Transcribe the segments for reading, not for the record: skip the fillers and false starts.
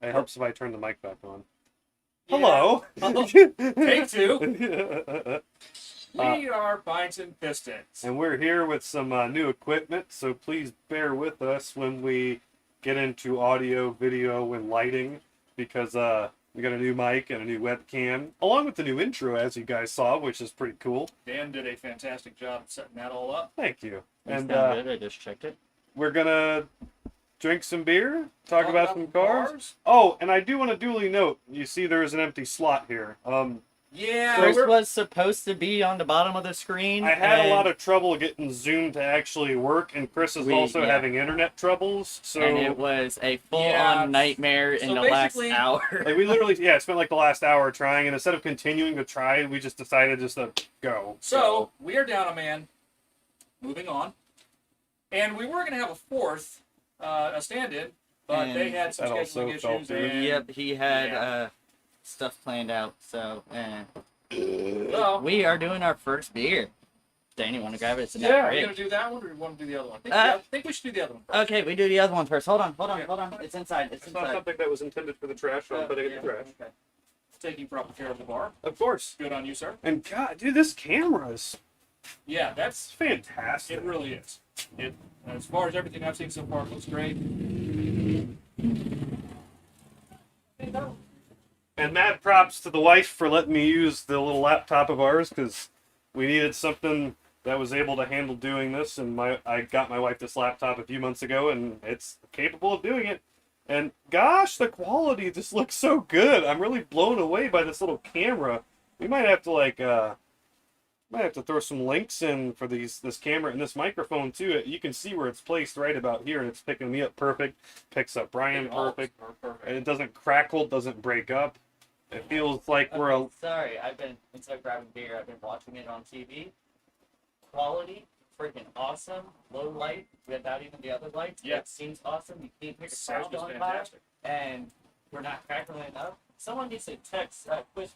It helps if I turn the mic back on. Yeah. Hello. Take two. We are Pints and Pistons. And we're here with some new equipment, so please bear with us when we get into audio, video, and lighting, because we got a new mic and a new webcam, along with the new intro, as you guys saw, which is pretty cool. Dan did a fantastic job of setting that all up. Thank you. And good. I just checked it. We're gonna drink some beer, talk about some cars. cars. Oh, and I do want to duly note, you see there is an empty slot here. Yeah, Chris was supposed to be on the bottom of the screen. I had a lot of trouble getting Zoom to actually work, and Chris is also having internet troubles. So and it was a full-on nightmare in the last hour. Like we literally, spent like the last hour trying, and instead of continuing to try, we just decided just to go. So we are down a man. Moving on, and we were going to have a fourth, a stand-in, but they had some scheduling issues. And, yep, he had stuff planned out. So, well, we are doing our first beer. Danny, want to grab it? It's are we going to do that one, or do we want to do the other one? I think we should do the other one first. Okay, we do the other one first. Hold on. It's inside. It's not something that was intended for the trash. I'm putting it in the trash. Okay. Taking proper care of the bar. Of course. Good on you, sir. And God, dude, this camera is that's fantastic. It really is. It, as far as everything I've seen so far, it looks great. And mad props to the wife for letting me use the little laptop of ours, because we needed something that was able to handle doing this, and I got my wife this laptop a few months ago, and it's capable of doing it. And gosh, the quality just looks so good. I'm really blown away by this little camera. We might have to throw some links in for this camera and this microphone too. You can see where it's placed right about here, and it's picking me up perfect. Picks up Brian perfect. And it doesn't crackle, doesn't break up. It feels like we're sorry, instead of grabbing beer, I've been watching it on TV. Quality, freaking awesome. Low light, without even the other lights. Yeah. It seems awesome. You can't hear the sound on fire. And we're not crackling up. Someone needs to text push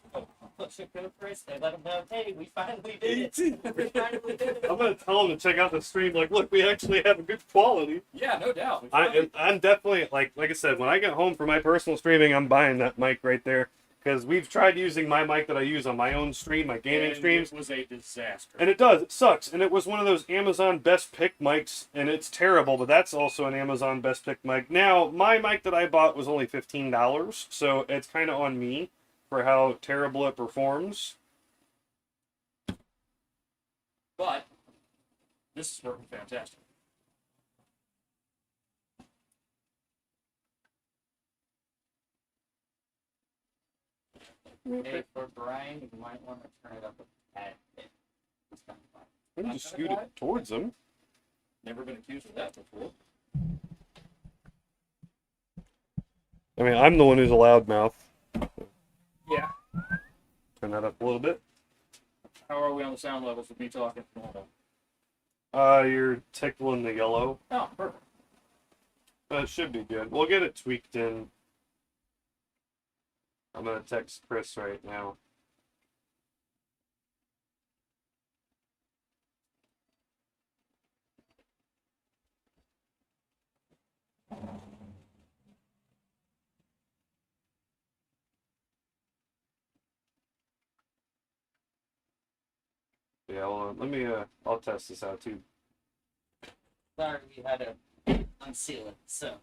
Chris and let them know, hey, we finally did it. We finally did it. I'm gonna tell them to check out the stream. Like, look, we actually have a good quality. Yeah, no doubt. I'm definitely like I said, when I get home for my personal streaming, I'm buying that mic right there, because we've tried using my mic that I use on my own stream, my gaming streams. It was a disaster. And it does. It sucks. And it was one of those Amazon Best Pick mics, and it's terrible, but that's also an Amazon Best Pick mic. Now, my mic that I bought was only $15, so it's kind of on me for how terrible it performs. But this is working fantastic. Hey, for Brian, you might want to turn it up a tad bit. Why don't you scoot it towards them? Never been accused of that before. I mean, I'm the one who's a loudmouth. Yeah. Turn that up a little bit. How are we on the sound levels with me talking? You're tickling the yellow. Oh, perfect. It should be good. We'll get it tweaked in. I'm gonna text Chris right now. Yeah, well, let me, I'll test this out too. Sorry, we had to unseal it, so.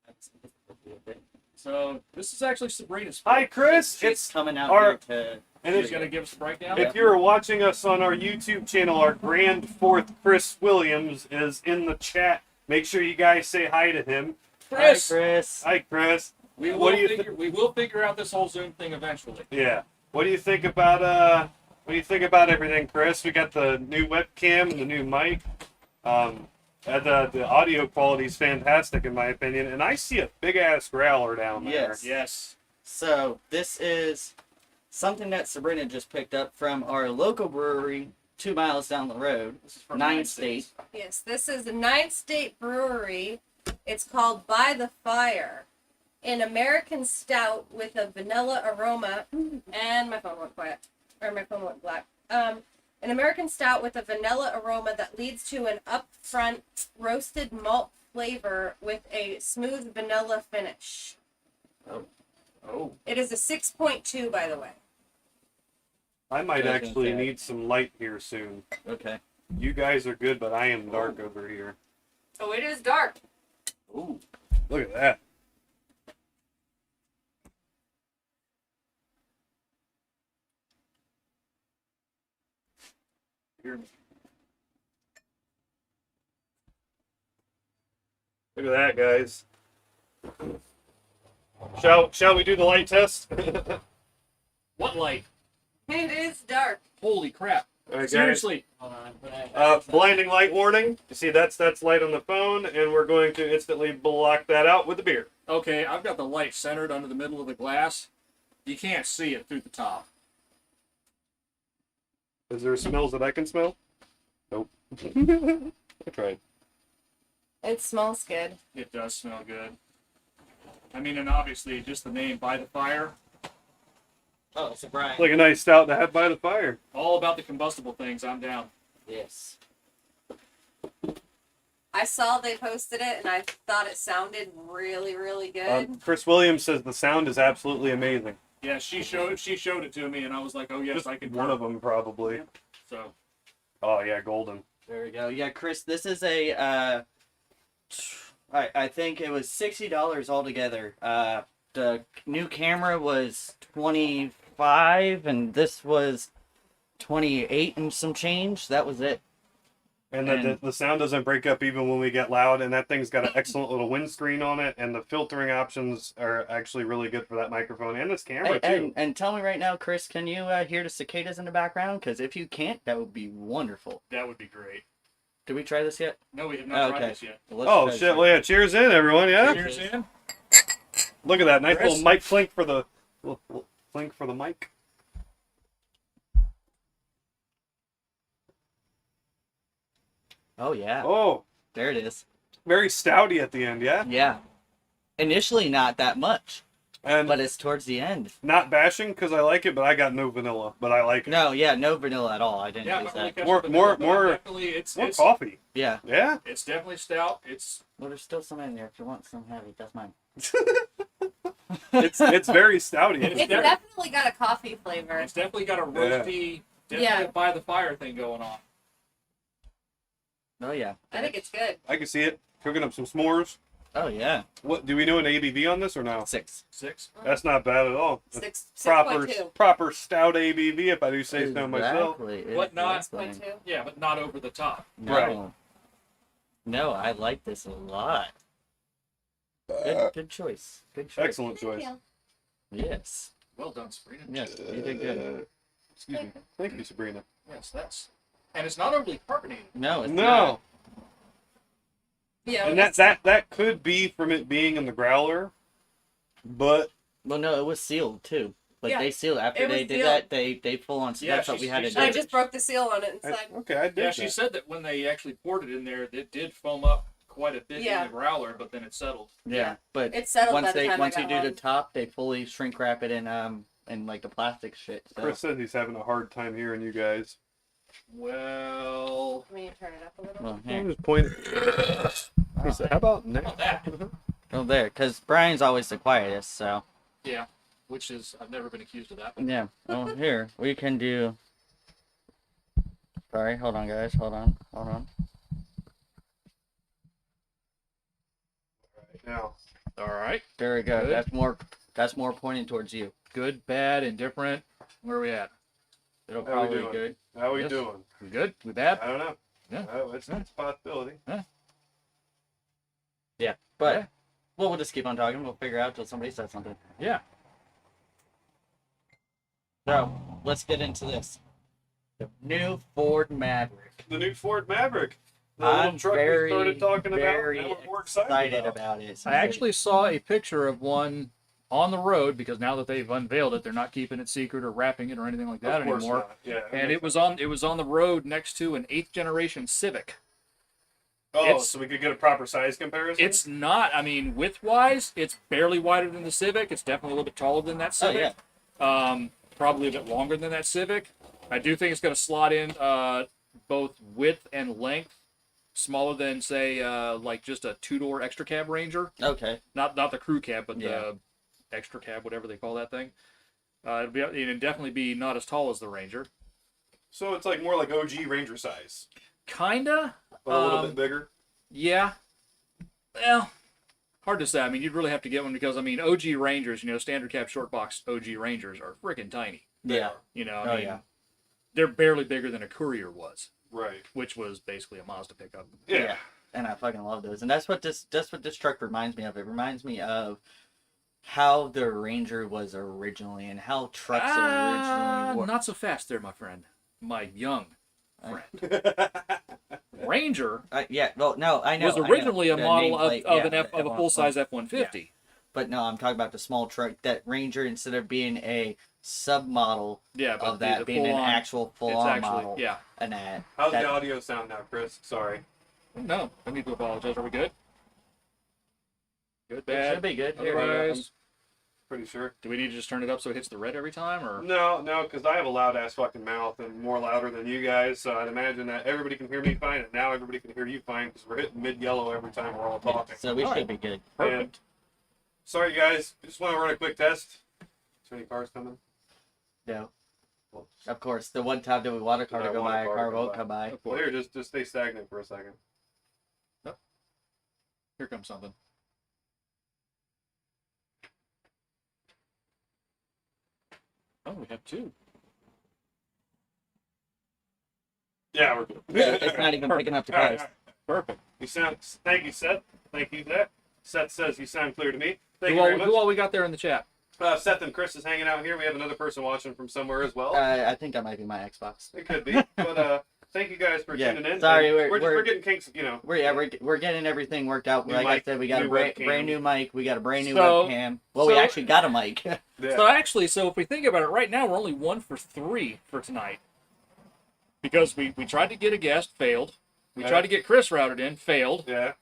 That's a bit. So this is actually Sabrina's. Hi, Chris. She's It's coming out our- here to. and She's if, gonna give us a breakdown. if you're watching us on our YouTube channel, our grand fourth Chris Williams is in the chat. Make sure you guys say hi to him. Chris, Hi, Chris. Hi, Chris. we What will do you figure we will figure out this whole Zoom thing eventually. Yeah. What do you think about what do you think about everything, Chris? We got the new webcam and the new mic. The audio quality is fantastic in my opinion, and I see a big ass growler down there. Yes. Yes. So this is something that Sabrina just picked up from our local brewery 2 miles down the road. This is from Nine State. Yes, this is a 9-state brewery. It's called By the Fire. An American stout with a vanilla aroma. And my phone went quiet. Or my phone went black. An American stout with a vanilla aroma that leads to an upfront roasted malt flavor with a smooth vanilla finish. Oh. It is a 6.2, by the way. I might Yeah, actually okay. need some light here soon. Okay. You guys are good, but I am dark over here. Oh, it is dark. Ooh. Look at that. Hear me. Look at that, guys. Shall we do the light test? What light? It is dark. Holy crap! All right, guys. Seriously. Hold on. Blinding light warning. You see, that's light on the phone, and we're going to instantly block that out with the beer. Okay, I've got the light centered under the middle of the glass. You can't see it through the top. Is there smells that I can smell? Nope. I tried. It smells good. It does smell good. I mean, and obviously, just the name By the Fire. Oh, so Brian. It's like a nice stout to have by the fire. All about the combustible things. I'm down. Yes. I saw they posted it and I thought it sounded really, really good. Chris Williams says the sound is absolutely amazing. Yeah, she showed it to me, and I was like, oh yes, Just I can. one of them probably. Yeah. So Oh yeah, golden. There we go. Yeah, Chris, this is a I think it was $60 altogether. The new camera was 25 and this was 28 and some change. That was it. And And- the sound doesn't break up even when we get loud, and that thing's got an excellent little windscreen on it, and the filtering options are actually really good for that microphone and this camera too. And tell me right now, Chris, can you hear the cicadas in the background? Because if you can't, that would be wonderful. that would be great. Did we try this yet? No, we have not tried Okay. this yet. Well, let's Oh try this shit! right Well, yeah, cheers in everyone. Yeah. Cheers in. Look at that nice Chris? little mic clink for the little clink for the mic. Oh yeah, Oh, there it is. very stouty at the end, yeah. Yeah. Initially, not that much, And but it's towards the end. not bashing because I like it, but I got no vanilla, but I like it. No, yeah, no vanilla at all. I didn't Yeah, I'm use not really that. catching More- the vanilla, more- but more- definitely it's More coffee. Yeah. Yeah. it's definitely stout. It's Well, there's still some in there. If you want some heavy, that's mine. It's very stouty. It's It's different. definitely got a coffee flavor. it's definitely got a roasty, definitely Yeah. a By the Fire thing going on. Oh yeah. I think it's good. I can see it. Cooking up some s'mores. Oh yeah. What do we know an ABV on this or no? 6. 6. That's not bad at all. It's 6.2. proper stout ABV if I do say so myself. Exactly. But not- Exactly. 6.2. Yeah, but not over the top. No. Right. No, I like this a lot. Good choice. Good choice. Excellent choice. Yes. Well done, Sabrina. Yes, you did good. Excuse me. Thank you, Sabrina. Yes, that's. And it's not overly carbonated. No, it's No. not. Yeah. And that could be from it being in the growler, but Well, no, it was sealed too. Like Yeah, they sealed after it was they did sealed. that. They full on. So Yeah, that's what she- we had she to said I do. just broke the seal on it inside. okay, I did Yeah, that. she said that when they actually poured it in there, it did foam up quite a bit Yeah. in the growler, but then it settled. Yeah, but It settled once by the they time once I you got do the home. top, they fully shrink wrap it in like the plastic shit. So. Chris says he's having a hard time hearing you guys. Well, Let me turn it up a little. Well, I'm here. just pointing. He said, "How about now?" not that. Oh, there, because Brian's always the quietest. So Yeah, which is I've never been accused of that. But yeah. Oh, here we can do. Sorry, hold on, guys. Hold on. Now, All right. Very good. Good. That's more pointing towards you. Good, bad, indifferent. Where are we at? It'll How we probably be doing? good. How we Yes. doing? We good? We bad? I don't know. Yeah. It's a possibility. But Yeah. well, we'll just keep on talking. We'll figure out till somebody says something. Yeah. So let's get into this. The new Ford Maverick. The new Ford Maverick. The little I'm truck very, we started talking very about. Now we're more excited about it. I actually saw a picture of one on the road because now that they've unveiled it, they're not keeping it secret or wrapping it or anything like that Of course anymore. not. Yeah. And it was on the road next to an 8th generation Civic. Oh, so we could get a proper size comparison? It's not, I mean, width wise, it's barely wider than the Civic. It's definitely a little bit taller than that Civic. Probably a bit longer than that Civic. I do think it's going to slot in both width and length, smaller than say like just a 2-door extra cab Ranger. Okay. Not the crew cab, but the extra cab, whatever they call that thing. It'd definitely be not as tall as the Ranger. So it's like more like OG Ranger size, Kinda. but a little bit bigger. Yeah. Well, hard to say. I mean, you'd really have to get one because, I mean, OG Rangers, standard cab short box OG Rangers are freaking tiny. Yeah. I mean, they're barely bigger than a Courier was, Right. which was basically a Mazda pickup. Yeah. And I fucking love those. And that's what this truck reminds me of. It reminds me of how the Ranger was originally and how trucks originally were. Not so fast there, my friend. My young friend. Ranger Well, no, I know. was originally I know. a model nameplate, of a full-size F-150. But no, I'm talking about the small truck. That Ranger, instead of being a submodel Yeah, but of that, the being an full-on- actual full-on it's actually, model. yeah. And that. How's the audio sound now, Chris? Sorry. No, I need to apologize. Are we good? Good, It bad. should be good. Otherwise, Pretty sure. do we need to just turn it up so it hits the red every time, or? No, because I have a loud ass fucking mouth and more louder than you guys, so I'd imagine that everybody can hear me fine, and now everybody can hear you fine because we're hitting mid yellow every time we're all talking. So we All should right. be good. And sorry guys, just want to run a quick test. Is there any cars coming? No. Of course, the one time that we want a car Yeah, to go want a by, a car car to go won't by. come by. Of Well, course. here, just stay stagnant for a second. Here comes something. Oh, we have two. Yeah, we're good. Yeah, it's not even picking up the All right, cars. all right. Perfect. You sound. Thank you, Seth. Thank you, Seth. Seth says you sound clear to me. Thank Who you all, very much. who all we got there in the chat? Seth and Chris is hanging out here. We have another person watching from somewhere as well. I think that might be my Xbox. It could be, but thank you guys for Yeah, tuning in. sorry, And we're- we're getting kinks. We're getting everything worked out. New Like mic, I said, we got a new brand webcam. new mic. We got a brand new So- webcam. Well, we so- actually got a mic. Yeah. So if we think about it, right now we're only 1 for 3 for tonight. Because we tried to get a guest, failed. We Yeah. tried to get Chris routed in, failed. Yeah.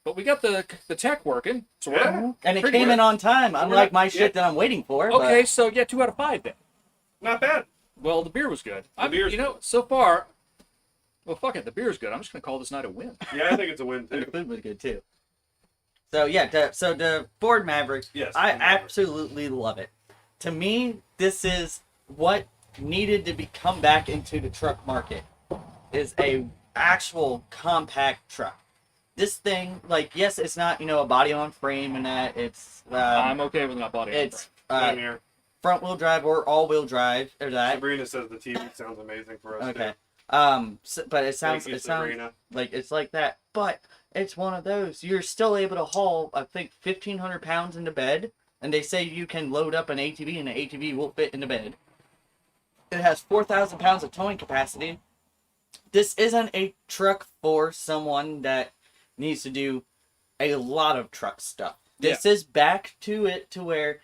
But we got the tech working, sort of. Yeah. And it Pretty came good. in on time, unlike my yeah. shit that I'm waiting for. Okay, so yeah, 2 out of 5 then. Not bad. Well, the beer was good. beer's So far, well, fuck it, the beer's good. I'm just gonna call this night a win. Yeah, I think it's a win And the too. food was good too. So yeah, the Ford Maverick, Yes. I Ford Maverick. absolutely love it. To me, this is what needed to come back into the truck market. Is a actual compact truck. This thing, like, yes, it's not a body on frame and that. It's I'm okay with not body. it's Same here. front wheel drive or all wheel drive or that. Sabrina says the TV sounds amazing for us. Okay. Too. But it sounds Thank you, it sounds Sabrina. like it's like that. But it's one of those. You're still able to haul, I think, 1,500 pounds into bed, and they say you can load up an ATV, and the ATV will fit in the bed. It has 4,000 pounds of towing capacity. This isn't a truck for someone that needs to do a lot of truck stuff. This is back to it to where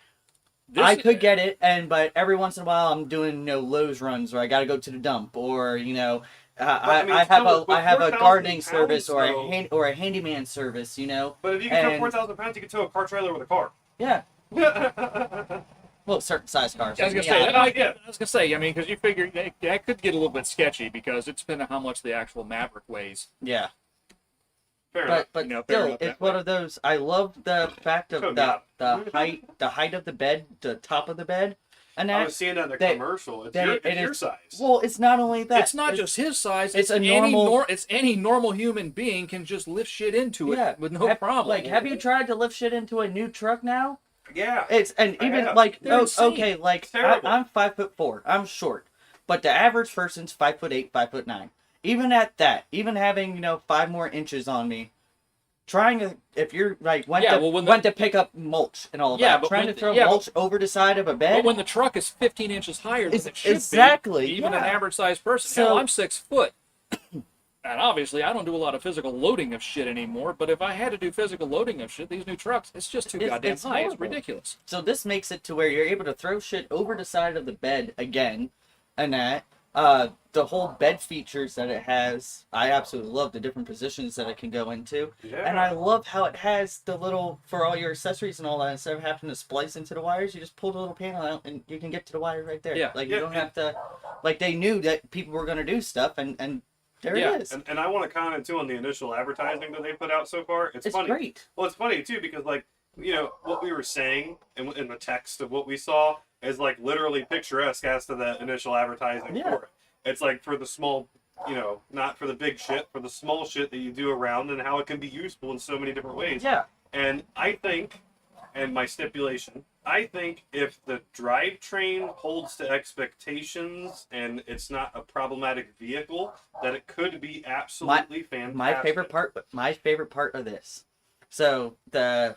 I could get it, but every once in a while I'm doing Lowe's runs, or I got to go to the dump, or I have a gardening service or a handyman service, But if you can tow and- 4,000 pounds, you can tow a car trailer with a car. Yeah. Yeah. Well, certain size cars. I was gonna Yeah. say, I was gonna say, I mean, because you figure that could get a little bit sketchy because it's depending on how much the actual Maverick weighs. Yeah. Fair enough. But fair still, enough it's that one way. of those. I love the fact of Code the knob. the height of the bed, the top of the bed. and I that. was seeing that in the that- commercial. It's that your, it it's your is- size. Well, it's not only that. It's not just his size. it's a any normal- it's any normal human being can just lift shit into it with no problem. Like, have you tried to lift shit into a new truck now? Yeah. It's and I even have. like They're insane. okay, like It's terrible. I'm 5'4", I'm short, but the average person's 5'8", 5'9". Even at that, even having 5 more inches on me, trying to if you're like went to pick up mulch and all of that, but trying when to throw the- yeah, mulch over the side of a but bed. when the truck is 15 inches higher than it should Exactly, be, even an yeah. average sized person. So- Hell, I'm 6 foot. And obviously, I don't do a lot of physical loading of shit anymore. But if I had to do physical loading of shit, these new trucks, it's just too goddamn it's high. It's horrible. ridiculous. So this makes it to where you're able to throw shit over the side of the bed again, and that the whole bed features that it has, I absolutely love the different positions that it can go into, Yeah. and I love how it has the little for all your accessories and all that. Instead of having to splice into the wires, you just pull the little panel out and you can get to the wire right there. Yeah. Like Yeah, you don't and- have to, like they knew that people were gonna do stuff, and there Yeah, it is. And I want to comment too on the initial advertising that they put out so far. It's funny. Great. Well, it's funny too because like what we were saying in the text of what we saw is like literally picturesque as to the initial advertising Yeah. for it. It's like for the small, not for the big shit, for the small shit that you do around and how it can be useful in so many different ways. Yeah. And I think, and my stipulation, I think if the drivetrain holds to expectations and it's not a problematic vehicle, that it could be absolutely fantastic. My favorite part of this. So the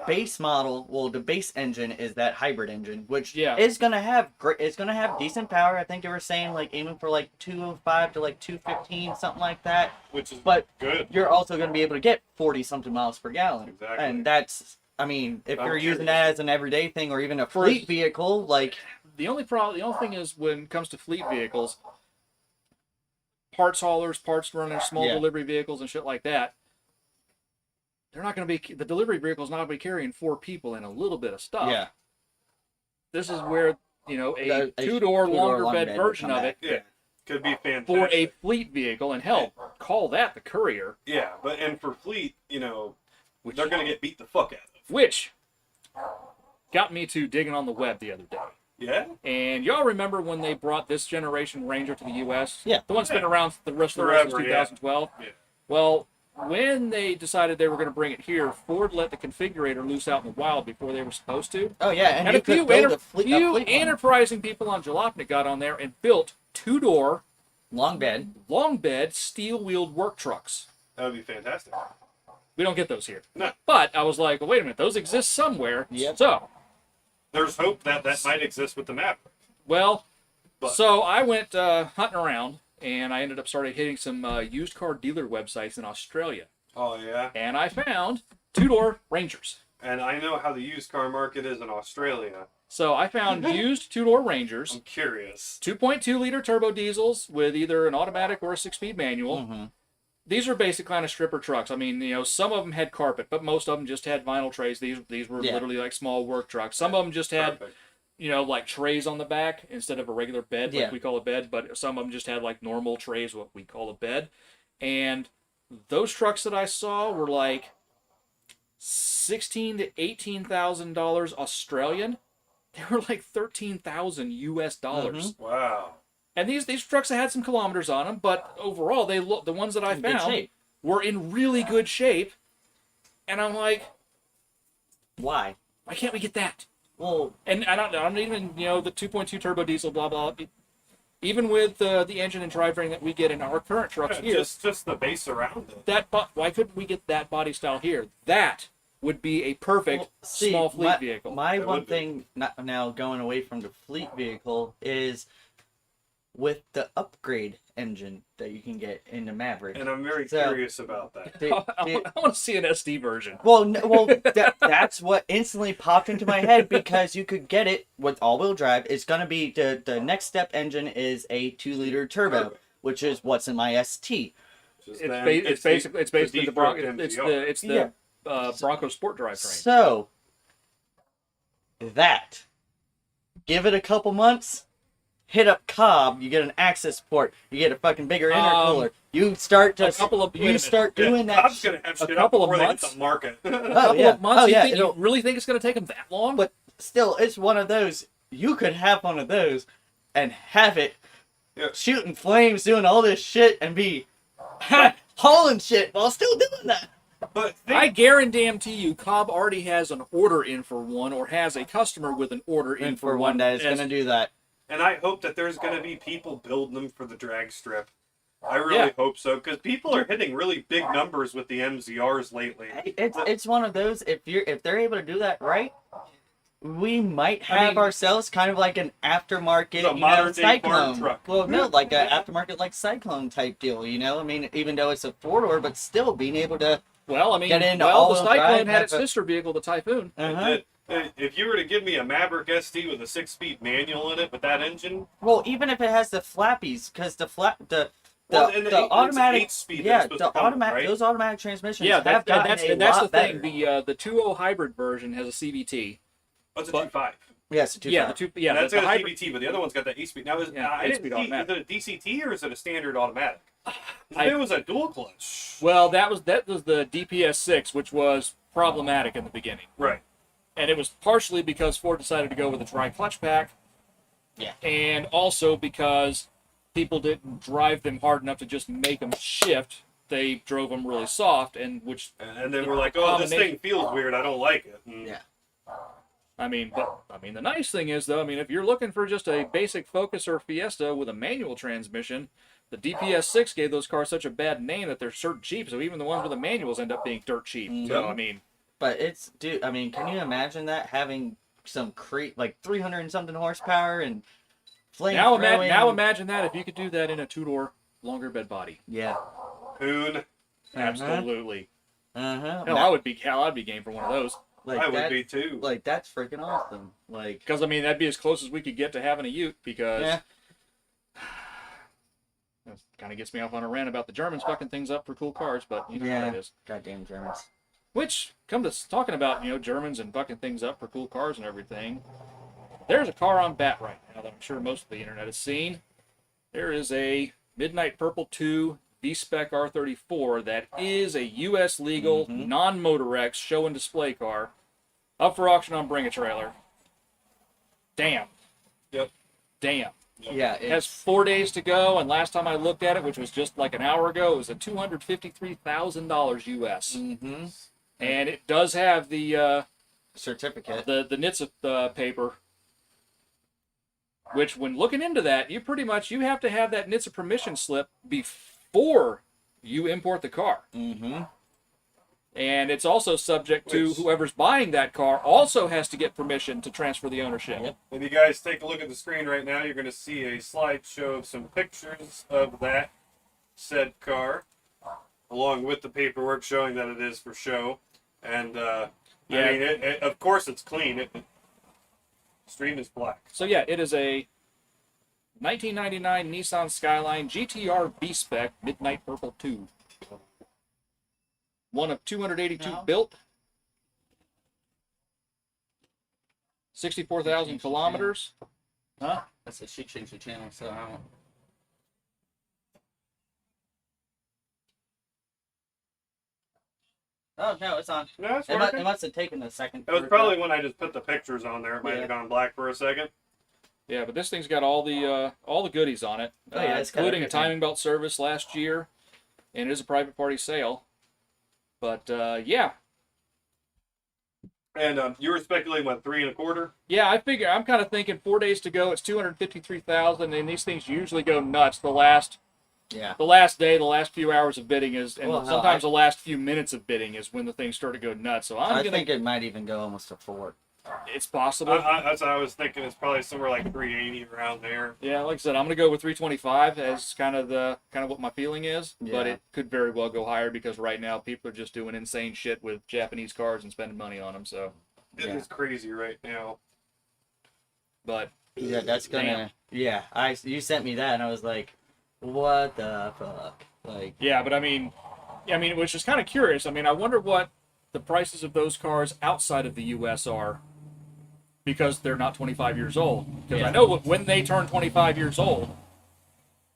base model, the base engine is that hybrid engine, which is gonna have it's gonna have decent power. I think they were saying like aiming for like 205 to like 215, something like that. Which is But good. you're also gonna be able to get 40 something miles per gallon. Exactly. And that's, I mean, if I'm you're using curious. that as an everyday thing or even a fleet vehicle, like The only thing is when it comes to fleet vehicles, parts haulers, parts runners, small delivery vehicles, and shit like that. They're not going to be. The delivery vehicle's not going to be carrying 4 people and a little bit of stuff. yeah, This is where a A two-door longer long bed bed version will come of it back. Yeah. Could be fantastic. for a fleet vehicle, and hell, call that the Courier, Yeah, and for fleet, which they're gonna get beat the fuck out of. which got me to digging on the web the other day. Yeah. And y'all remember when they brought this generation Ranger to the U.S.? Yeah. The one's been around the rest of the rest Forever, of yeah. 2012. Yeah. Well, when they decided they were going to bring it here, Ford let the configurator loose out in the wild before they were supposed to. oh yeah, and And you a few, could build a fleet one. enterprising people on Jalopnik got on there and built 2-door, long bed. long bed, steel-wheeled work trucks. That would be fantastic. We don't get those here. No. But I was like, well, wait a minute, those exist somewhere. Yep. So, There's hope that might exist with the Maverick. well, But- so I went hunting around, and I ended up started hitting some used car dealer websites in Australia. Oh yeah. And I found 2-door Rangers. And I know how the used car market is in Australia. So I found used 2-door Rangers, I'm curious. 2.2-liter turbo diesels with either an automatic or a 6-speed manual. Mm-hmm. These are basic kind of stripper trucks. I mean, some of them had carpet, but most of them just had vinyl trays. These were literally like small work trucks. Some of them just had, Perfect. like trays on the back instead of a regular bed, like Yeah. we call a bed. But some of them just had like normal trays, what we call a bed. And those trucks that I saw were like $16,000 to $18,000 Australian. They were like $13,000 US dollars. Wow. And these trucks had some kilometers on them, but overall, the ones that I In good found shape. were in really good shape. And I'm like, Why? why can't we get that? Well, And I'm even the 2.2 turbo diesel, blah blah. Even with the engine and drivetrain that we get in our current trucks here, Just the base around it. why couldn't we get that body style here? That would be a perfect see, small fleet vehicle. My That one would be. thing now going away from the fleet vehicle is with the upgrade engine that you can get in the Maverick. And I'm very So- curious about that. I want to see an SD version. That's what instantly popped into my head because you could get it with all-wheel drive. It's gonna be the next step engine is a 2-liter turbo, Perfect. which is what's in my ST. Just It's, then, it's basically the Bronco. default It's the Bronco Sport drivetrain. So that give it a couple months. Hit up Cobb, you get an access port, you get a fucking bigger intercooler. You start to a couple of- wait a minute. doing that. Cobb's gonna have shit couple up of before months? they hit the market. Oh, couple yeah. of months. Oh, you, yeah, think, you it'll- really think it's going to take them that long? But still, it's one of those. you could have one of those and have it Yeah. shooting flames, doing all this shit, and be hauling shit while still doing that. But I guarantee you, Cobb already has an order in for one, or has a customer with an order in And for one that is going to do that. And I hope that there's going to be people building them for the drag strip. I really hope so, because people are hitting really big numbers with the MZRs lately. It's one of those. If they're able to do that right, we might have ourselves kind of like an aftermarket, modern day Cyclone. farm truck. Well, no, like an aftermarket like Cyclone type deal. I mean, even though it's a 4-door, but still being able to. Well, I mean, Get into the all-wheel Cyclone drive, had have its a- sister vehicle, the Typhoon. If you were to give me a Maverick ST with a 6-speed manual in it with that engine, Well, even if it has the flappies, because the and the automatic, 8-speed yeah, that's supposed the to come with, automatic, right? those automatic transmissions Yeah, have gotten that's a and that's lot the thing. better. The 2.0 hybrid version has a CVT. Oh, it's a but- 2.5. Yes, Yeah, the two. Yeah, And that's the got a hybrid. CVT, but the other one's got that 8-speed. Now, is, Yeah, I didn't 8-speed see, is automatic. it a DCT or is it a standard automatic? 'Cause I- if it was a dual clutch. Well, that was the DPS6, which was problematic in the beginning, Right. and it was partially because Ford decided to go with a dry clutch pack. Yeah. And also because people didn't drive them hard enough to just make them shift. They drove them really soft, and which And then we're like, oh, this thing feels weird. I don't like it. And Yeah. the nice thing is though, if you're looking for just a basic Focus or Fiesta with a manual transmission, the DPS6 gave those cars such a bad name that they're dirt cheap. So even the ones with the manuals end up being dirt cheap. So But can you imagine that having some like 300 and something horsepower and flame now throwing? imagine that if you could do that in a 2-door longer bed body. Yeah. Hoon. Absolutely. Uh-huh. Hell, I'd be game for one of those. Like I would that, be too. Like, that's freaking awesome. Like, Because that'd be as close as we could get to having a Ute. Because yeah. that kind of gets me off on a rant about the Germans fucking things up for cool cars, but you know how it is. Goddamn Germans. Which, come to talking about, Germans and fucking things up for cool cars and everything, there's a car on bat right now that I'm sure most of the internet has seen. There is a Midnight Purple 2 V-Spec R34 that is a U.S. legal, non-Motor X show and display car up for auction on Bring a Trailer. Damn. Yep. Damn. Yeah. It has 4 days to go, and last time I looked at it, which was just like an hour ago, it was at $253,000 U.S. Mm-hmm. And it does have the Certificate. the NHTSA paper, which when looking into that, you have to have that NHTSA permission slip before you import the car. Mm-hmm. And it's also subject to whoever's buying that car also has to get permission to transfer the ownership. Yep. If you guys take a look at the screen right now, you're going to see a slideshow of some pictures of that said car, along with the paperwork showing that it is for show. And, I mean, of course it's clean. Stream is black. So yeah, it is a 1999 Nissan Skyline GTR V-Spec Midnight Purple 2. One of 282 built. 64,000 kilometers. Huh? That's a she changed the channel, so I don't. Oh no, it's on. No, it's It working. must have taken a second. It was probably when I just put the pictures on there. It might Yeah. have gone black for a second. Yeah, but this thing's got all the goodies on it, Oh, yeah, it's got including a everything. timing belt service last year, and it is a private party sale. But yeah, And you were speculating, what, 3 1/4? yeah, I figure I'm kind of thinking 4 days to go. It's 253,000, and these things usually go nuts. The last day, the last few hours of bidding is, and Well, hell, sometimes the last few minutes of bidding is when the things start to go nuts. So I gonna. think it might even go almost to 4. It's possible. That's what I was thinking. It's probably somewhere like 380 around there. Yeah, like I said, I'm gonna go with 325 as kind of what my feeling is. But Yeah. it could very well go higher because right now people are just doing insane shit with Japanese cars and spending money on them. So, It is crazy right now. but Yeah, that's gonna. Damn. Yeah, you sent me that, and I was like, what the fuck? Like, yeah, but I mean, which is kind of curious. I mean, I wonder what the prices of those cars outside of the U.S. are because they're not 25 years old. Because I know when they turn 25 years old,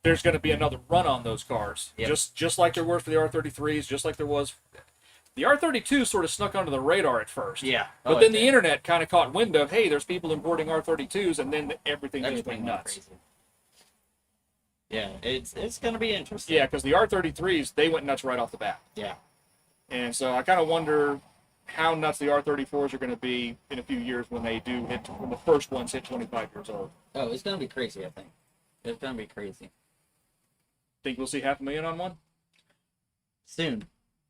there's going to be another run on those cars. Yep. Just like there were for the R33s, just like there was. The R32 sort of snuck under the radar at first. Yeah. But then the internet kind of caught wind of, hey, there's people importing R32s, and then everything just went nuts. Crazy. Yeah, it's gonna be interesting. Yeah, because the R33s, they went nuts right off the bat. Yeah. And so I kind of wonder how nuts the R34s are going to be in a few years when they do hit, when the first ones hit 25 years old. Oh, it's gonna be crazy. I think it's gonna be crazy. Think we'll see 500,000 on one? Soon.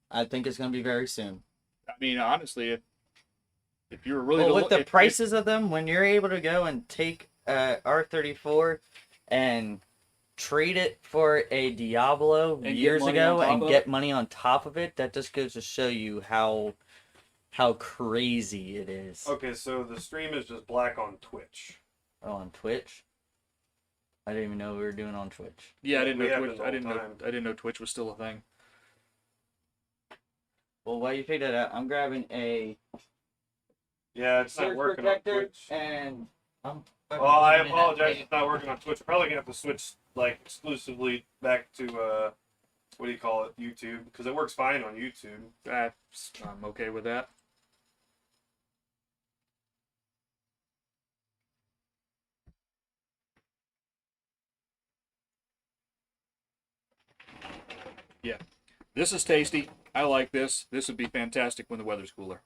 I think it's gonna be very soon. I mean, honestly, if you're really with the prices of them, when you're able to go and take R34 and trade it for a Diablo And years ago and get money on top of it, that just goes to show you how crazy it is. Okay, so the stream is just black on Twitch. Oh, on Twitch? I didn't even know we were doing on Twitch. Yeah, I didn't We know have Twitch. it the I didn't whole know. time. I didn't know Twitch was still a thing. Well, while you figure that out, I'm grabbing a Yeah, it's not surge working on protector Twitch. and I'm. Oh, I apologize. It's not working on Twitch. We're probably gonna have to switch like exclusively back to what do you call it, YouTube, because it works fine on YouTube. I'm okay with that. Yeah, this is tasty. I like this. This would be fantastic when the weather's cooler.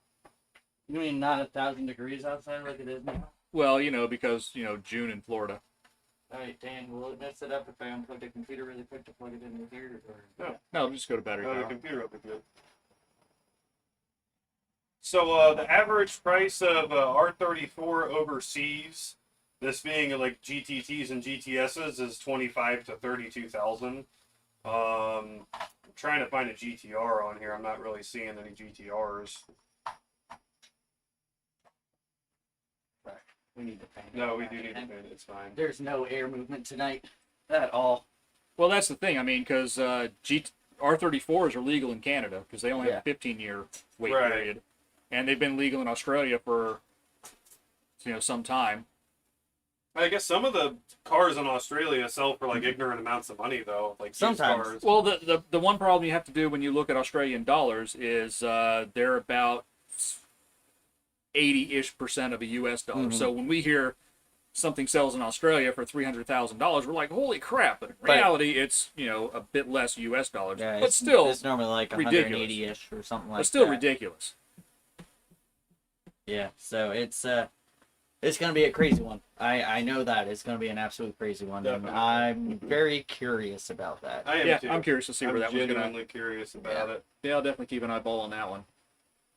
You mean not 1,000 degrees outside like it is now? Well, because June in Florida. Alright, Dan, will it mess it up if I unplug the computer really quick to plug it in here? Or... No, just go to battery The power. computer will be good. So the average price of R34 overseas, this being like GTTs and GTSs, is 25 to 32,000. I'm trying to find a GTR on here. I'm not really seeing any GTRs. We need to paint it. No, we do need to paint it. It's fine. There's no air movement tonight at all. Well, that's the thing. I mean, because R34s are legal in Canada because they only have a 15-year wait Right. period, and they've been legal in Australia for some time. I guess some of the cars in Australia sell for like ignorant amounts of money, though. Like used Sometimes. cars. Well, the one problem you have to do when you look at Australian dollars is they're about 80-ish% of a U.S. dollar. Mm-hmm. So when we hear something sells in Australia for $300,000, we're like, holy crap! But in reality, it's a bit less U.S. dollars. Yeah, but still, it's normally like ridiculous. 180-ish or something like that. But still ridiculous. Yeah, so it's gonna be a crazy one. I know that it's gonna be an absolute crazy one, Definitely. and I'm very curious about that. I am Yeah, too. I'm curious to see where that one's genuinely going. curious about it. Yeah, I'll definitely keep an eyeball on that one.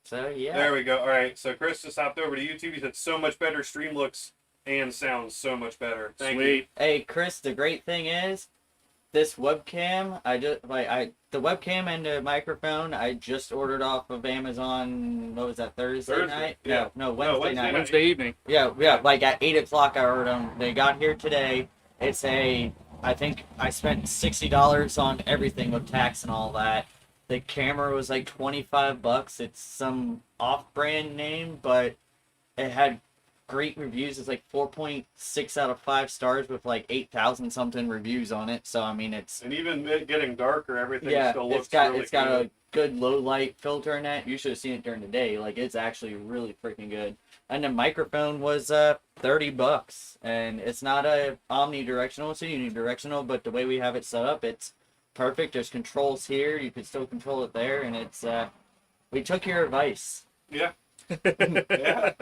So yeah, There we go. All right, so Chris just hopped over to YouTube. He said, "So much better stream looks and sounds so much better." Thank you. Sweet. Hey Chris, the great thing is, this webcam, the webcam and the microphone, I just ordered off of Amazon. What was that, Thursday night? Yeah. No, Wednesday Wednesday night. night. Wednesday evening. Yeah, like at 8 o'clock I ordered them. They got here today. I think I spent $60 on everything with tax and all that. The camera was like $25. It's some off-brand name, but it had great reviews. It's like 4.6 out of 5 stars with like 8,000 something reviews on it. So I mean, it's And even it getting darker, everything still looks it's got really got good. a good low light filter in that. You should have seen it during the day. Like it's actually really freaking good. And the microphone was $30, and it's not a omnidirectional, it's a unidirectional. But the way we have it set up, it's perfect. There's controls here. You can still control it there, and it's we took your advice. Yeah. Yeah,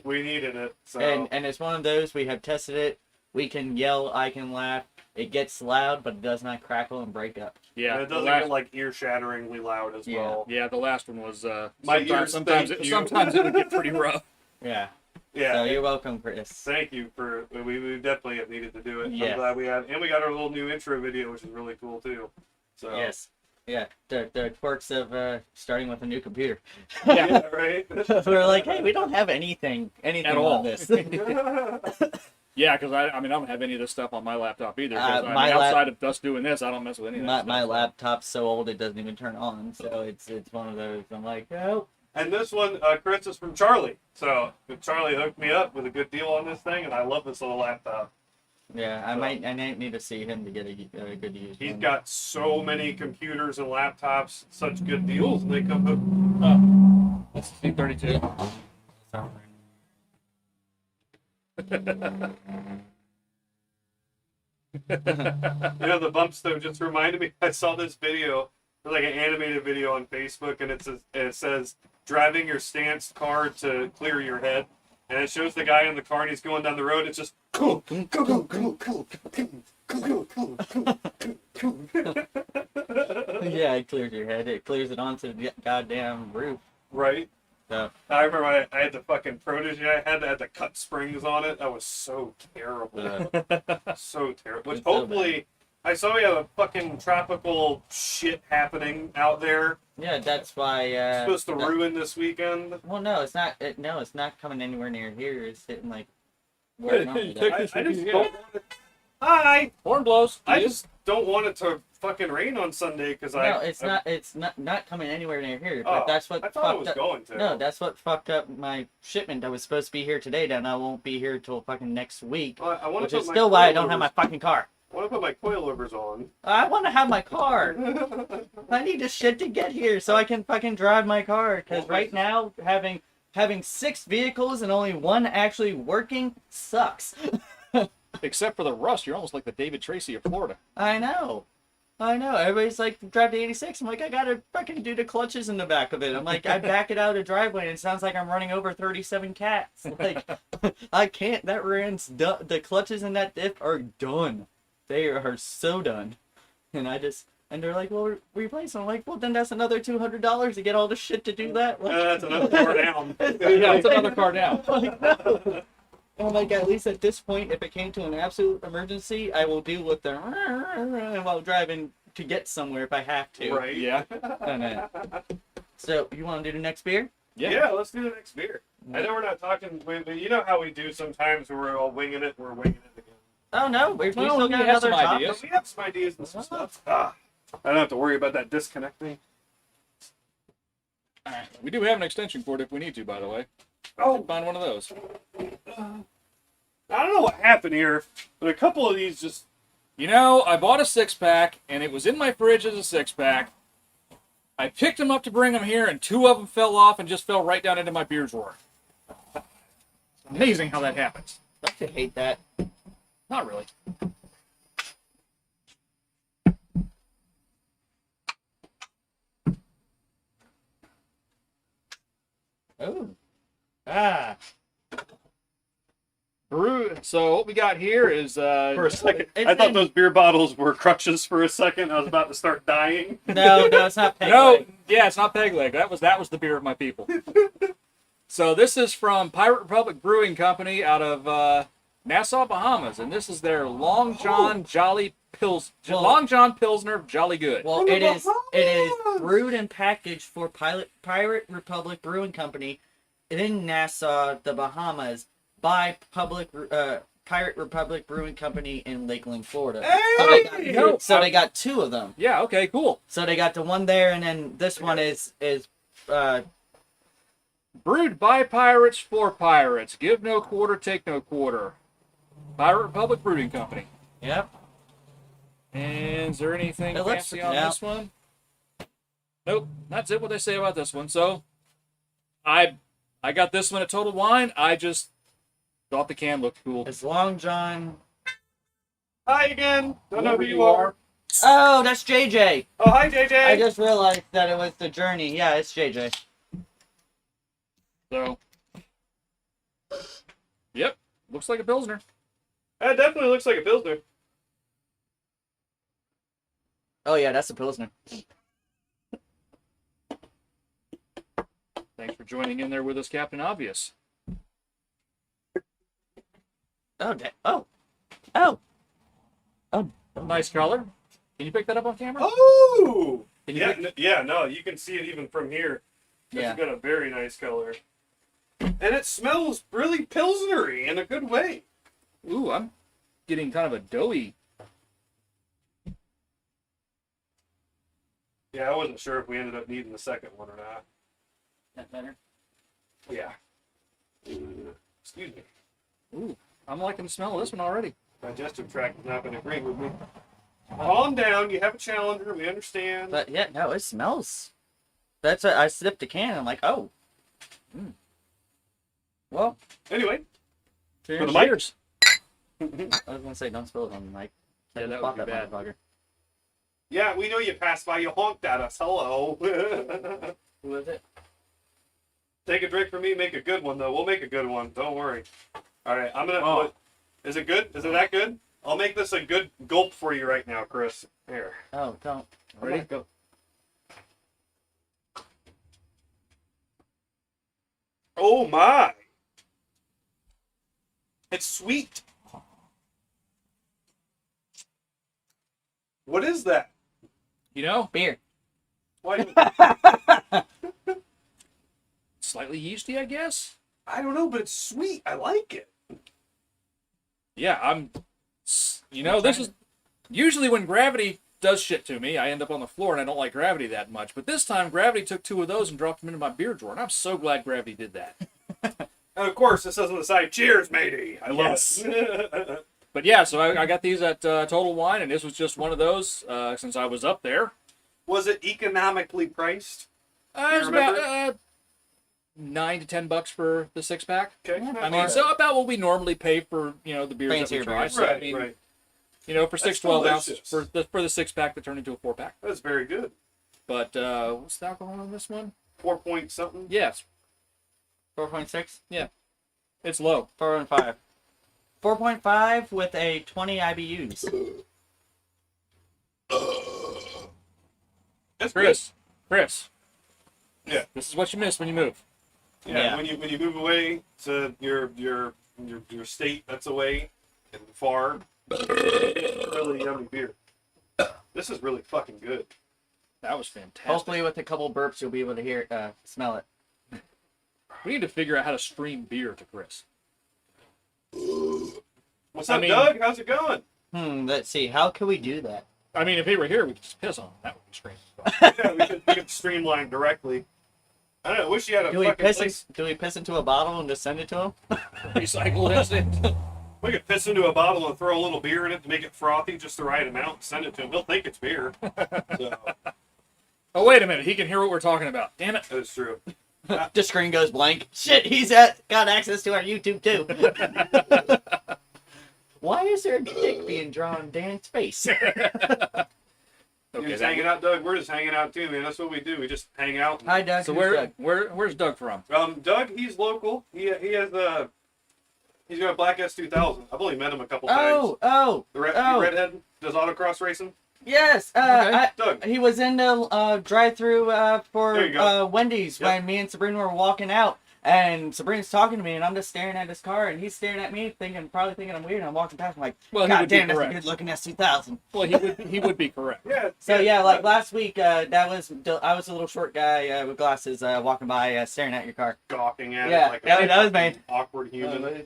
we needed it. So And it's one of those, we have tested it. We can yell, I can laugh. It gets loud, but it does not crackle and break up. Yeah, and it the doesn't last, get like ear-shatteringly loud as Yeah. well. yeah, the last one was My ears sometimes thank you. sometimes it would get pretty rough. Yeah. Yeah. So you're welcome, Chris. Thank you for we definitely have needed to do it. Yes. I'm glad we got our little new intro video, which is really cool too. So Yes. Yeah. The quirks of starting with a new computer. yeah, right. We're like, hey, we don't have anything At all. on this. Yeah, because I don't have any of this stuff on my laptop either. 'Cause, my outside of us doing this, I don't mess with any of that my stuff. laptop's so old it doesn't even turn on. So it's one of those. I'm like, oh. And this one, Chris, is from Charlie. So Charlie hooked me up with a good deal on this thing, and I love this little laptop. Yeah, I might need to see him to get a good use. He's got so many computers and laptops, such good deals, and they come up. That's C32. The bump stove just reminded me. I saw this video, like an animated video on Facebook, and it says driving your stance car to clear your head, and it shows the guy in the car and he's going down the road. It's just cool. Yeah, it clears your head. It clears it onto the goddamn roof. Right. So I remember I had the fucking Protege. I had to cut springs on it. That was so terrible. So terrible. Which It's so hopefully, I saw we have a fucking tropical shit happening out there. yeah, that's why. It's supposed to ruin this weekend. Well, no, it's not. No, it's not coming anywhere near here. It's hitting like. Where it normally does. I just don't want it. Hi! Horn blows. I just don't want it to fucking rain on Sunday because No, it's not. It's not coming anywhere near here. But that's what I thought it was fucked up. going to. No, that's what fucked up my shipment that was supposed to be here today. That I won't be here till fucking next week. Well, I want Which to put is my still why I don't coilovers- have my fucking car. I want to put my coilovers on. I want to have my car. I need the shit to get here so I can fucking drive my car. Because right now, having 6 vehicles and only 1 actually working sucks. Except for the rust, you're almost like the David Tracy of Florida. I know. Everybody's like, drive the 86. I'm like, I gotta fucking do the clutches in the back of it. I'm like, I back it out of the driveway and it sounds like I'm running over 37 cats. Like, I can't. That runs done. The clutches in that diff are done. They are so done. And they're like, well, replace them. I'm like, well, then that's another $200 to get all the shit to do that. Like, That's another car down. Yeah, it's another car down. like, no. I'm like, at least at this point, if it came to an absolute emergency, I will deal with the while driving to get somewhere if I have to. Right. Yeah. So, you want to do the next beer? Yeah, let's do the next beer. I know we're not talking, but you know how we do sometimes where we're all winging it, we're winging it again. Oh, no. We Well, still we got have another some topic. ideas. We have some ideas and some stuff. I don't have to worry about that disconnecting. All right. We do have an extension cord if we need to, by the way. Oh, Find one of those. I don't know what happened here, but a couple of these just... You know, I bought a 6-pack, and it was in my fridge as a 6-pack. I picked them up to bring them here, and 2 of them fell off and just fell right down into my beer drawer. Amazing how that happens. Don't you hate that? Not really. Oh. Ah. Brew. So what we got here is For a second, It's I thought in- those beer bottles were crutches for a second. I was about to start dying. No, it's not peg no, leg. yeah, it's not peg leg. That was the beer of my people. So this is from Pirate Republic Brewing Company out of Nassau, Bahamas, and this is their Long John Jolly Well- Long John Pilsner Jolly Good. Well, it is brewed and packaged for Pirate Republic Brewing Company in Nassau, the Bahamas, by Pirate Republic Brewing Company in Lakeland, Florida. So they got 2 of them. Yeah. Okay. Cool. So they got the one there, and then this one is Brewed by pirates for pirates. Give no quarter, take no quarter. Pirate Republic Brewing Company. yep. And is there anything It looks- fancy on yeah. this one? Nope. That's it. What they say about this one. So, I got this one at Total Wine. I just thought the can looked cool. It's Long John. Hi again. Don't know Whoever who you are. Oh, that's JJ. Oh, hi, JJ. I just realized that it was the journey. Yeah, it's JJ. So, yep, looks like a Pilsner. That definitely looks like a Pilsner. Oh yeah, that's a Pilsner. Thanks for joining in there with us, Captain Obvious. Oh, oh. Nice color. Can you pick that up on camera? Oh! Can you Yeah, pick- no, you can see it even from here. Yeah. It's got a very nice color. And it smells really Pilsnery in a good way. Ooh, I'm getting kind of a doughy. Yeah, I wasn't sure if we ended up needing the second one or not. That better? Yeah. Excuse me. Ooh, I'm liking the smell of this one already. digestive tract is not going to agree with me. Calm down. You have a challenger. We understand. But yeah, no, it smells. That's what I sipped a can. I'm like, oh. Mm. Well, Anyway, Cheers. for the mic. Cheers. I was gonna say don't spill it on the mic. Yeah, that Spot would be bad. motherfucker. Yeah, we know you passed by. You honked at us. Hello. Who is it? Take a drink from me. Make a good one, though. We'll make a good one. Don't worry. All right, I'm going to... Oh. Is it good? Is it that good? I'll make this a good gulp for you right now, Chris. Here. Oh, don't. Ready? Go. Oh, my. It's sweet. What is that? You know, Beer. Why? slightly yeasty, I guess. I don't know, but it's sweet. I like it. Yeah, you know, this is usually when gravity does shit to me, I end up on the floor and I don't like gravity that much. But this time, gravity took 2 of those and dropped them into my beer drawer, and I'm so glad gravity did that. And of course, it says on the side, "Cheers, matey." I love it. But yeah, so I got these at Total Wine, and this was just one of those since I was up there. Was it economically priced? It was about $9 to $10 for the 6-pack. Okay. I mean, so about what we normally pay for the beers Fancier that we try. beers. So, Right, I mean, right. for 6-12 ounces delicious. for the 6-pack that turned into a 4-pack. That's very good. But what's the alcohol on this one? 4 point something. Yes, 4.6. it's low. 4.5. 4.5 with a 20 IBUs. That's Chris. Yeah. This is what you miss when you move. good. Yeah. When you move away to your state that's away and far, really yummy beer. This is really fucking good. That was fantastic. Hopefully, with a couple burps, you'll be able to smell it. We need to figure out how to stream beer to Chris. What's I up, mean- Doug? How's it going? Let's see. How can we do that? I mean, if he were here, we could just piss on him. That would be stream. Yeah, we could streamline directly. I don't know. I wish you had a Do we fucking piss? place. Do we piss into a bottle and just send it to him? Recycle instant. We could piss into a bottle and throw a little beer in it to make it frothy, just the right amount, and send it to him. He'll think it's beer. So, Oh, wait a minute. He can hear what we're talking about. Damn it. that is true. The screen goes blank. Shit, he's got access to our YouTube too. Why is there a dick being drawn in Dan's face? You're Okay, just that- hanging out, Doug. We're just hanging out too, man. That's what we do. We just hang out. Hi, Doug. So Who's Doug? where's Doug from? Doug, he's local. He has he's got a Black S2000. I've only met him a couple times. Oh, The oh. redhead does autocross racing. yes. Okay. Doug. He was in the drive-through There you for go. Wendy's Yep. when me and Sabrina were walking out, and Sabrina's talking to me, and I'm just staring at his car, and he's staring at me, probably thinking I'm weird. And I'm walking past, I'm like, Well, he God would be damn, that's a correct. good-looking S2000. Well, he would be correct. Yeah. So yeah, like last week, I was a little short guy with glasses walking by, staring at your car. gawking at Yeah, it like yeah, a that was me. awkward human.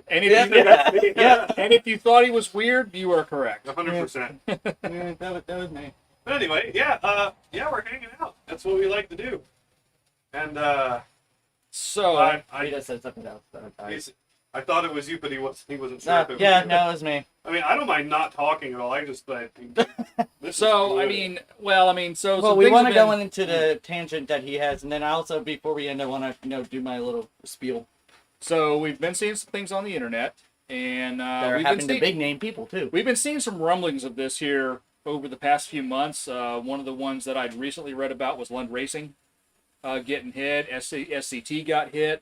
And if Yeah, you, yeah. and if you thought he was weird, you are correct. 100%. that was me. But anyway, we're hanging out. That's what we like to do. And So He just said something else. I thought it was you, but he wasn't sure. if it was Yeah, you. no, it was me. I mean, I don't mind not talking at all. I just like. This so is I good. mean, so Well, some we things want to have go been- into the tangent that he has, and then I also, before we end, I want to do my little spiel. So we've been seeing some things on the internet, and That are we've happening been to big name people too. We've been seeing some rumblings of this here over the past few months. One of the ones that I'd recently read about was Lund Racing getting hit. SCT got hit.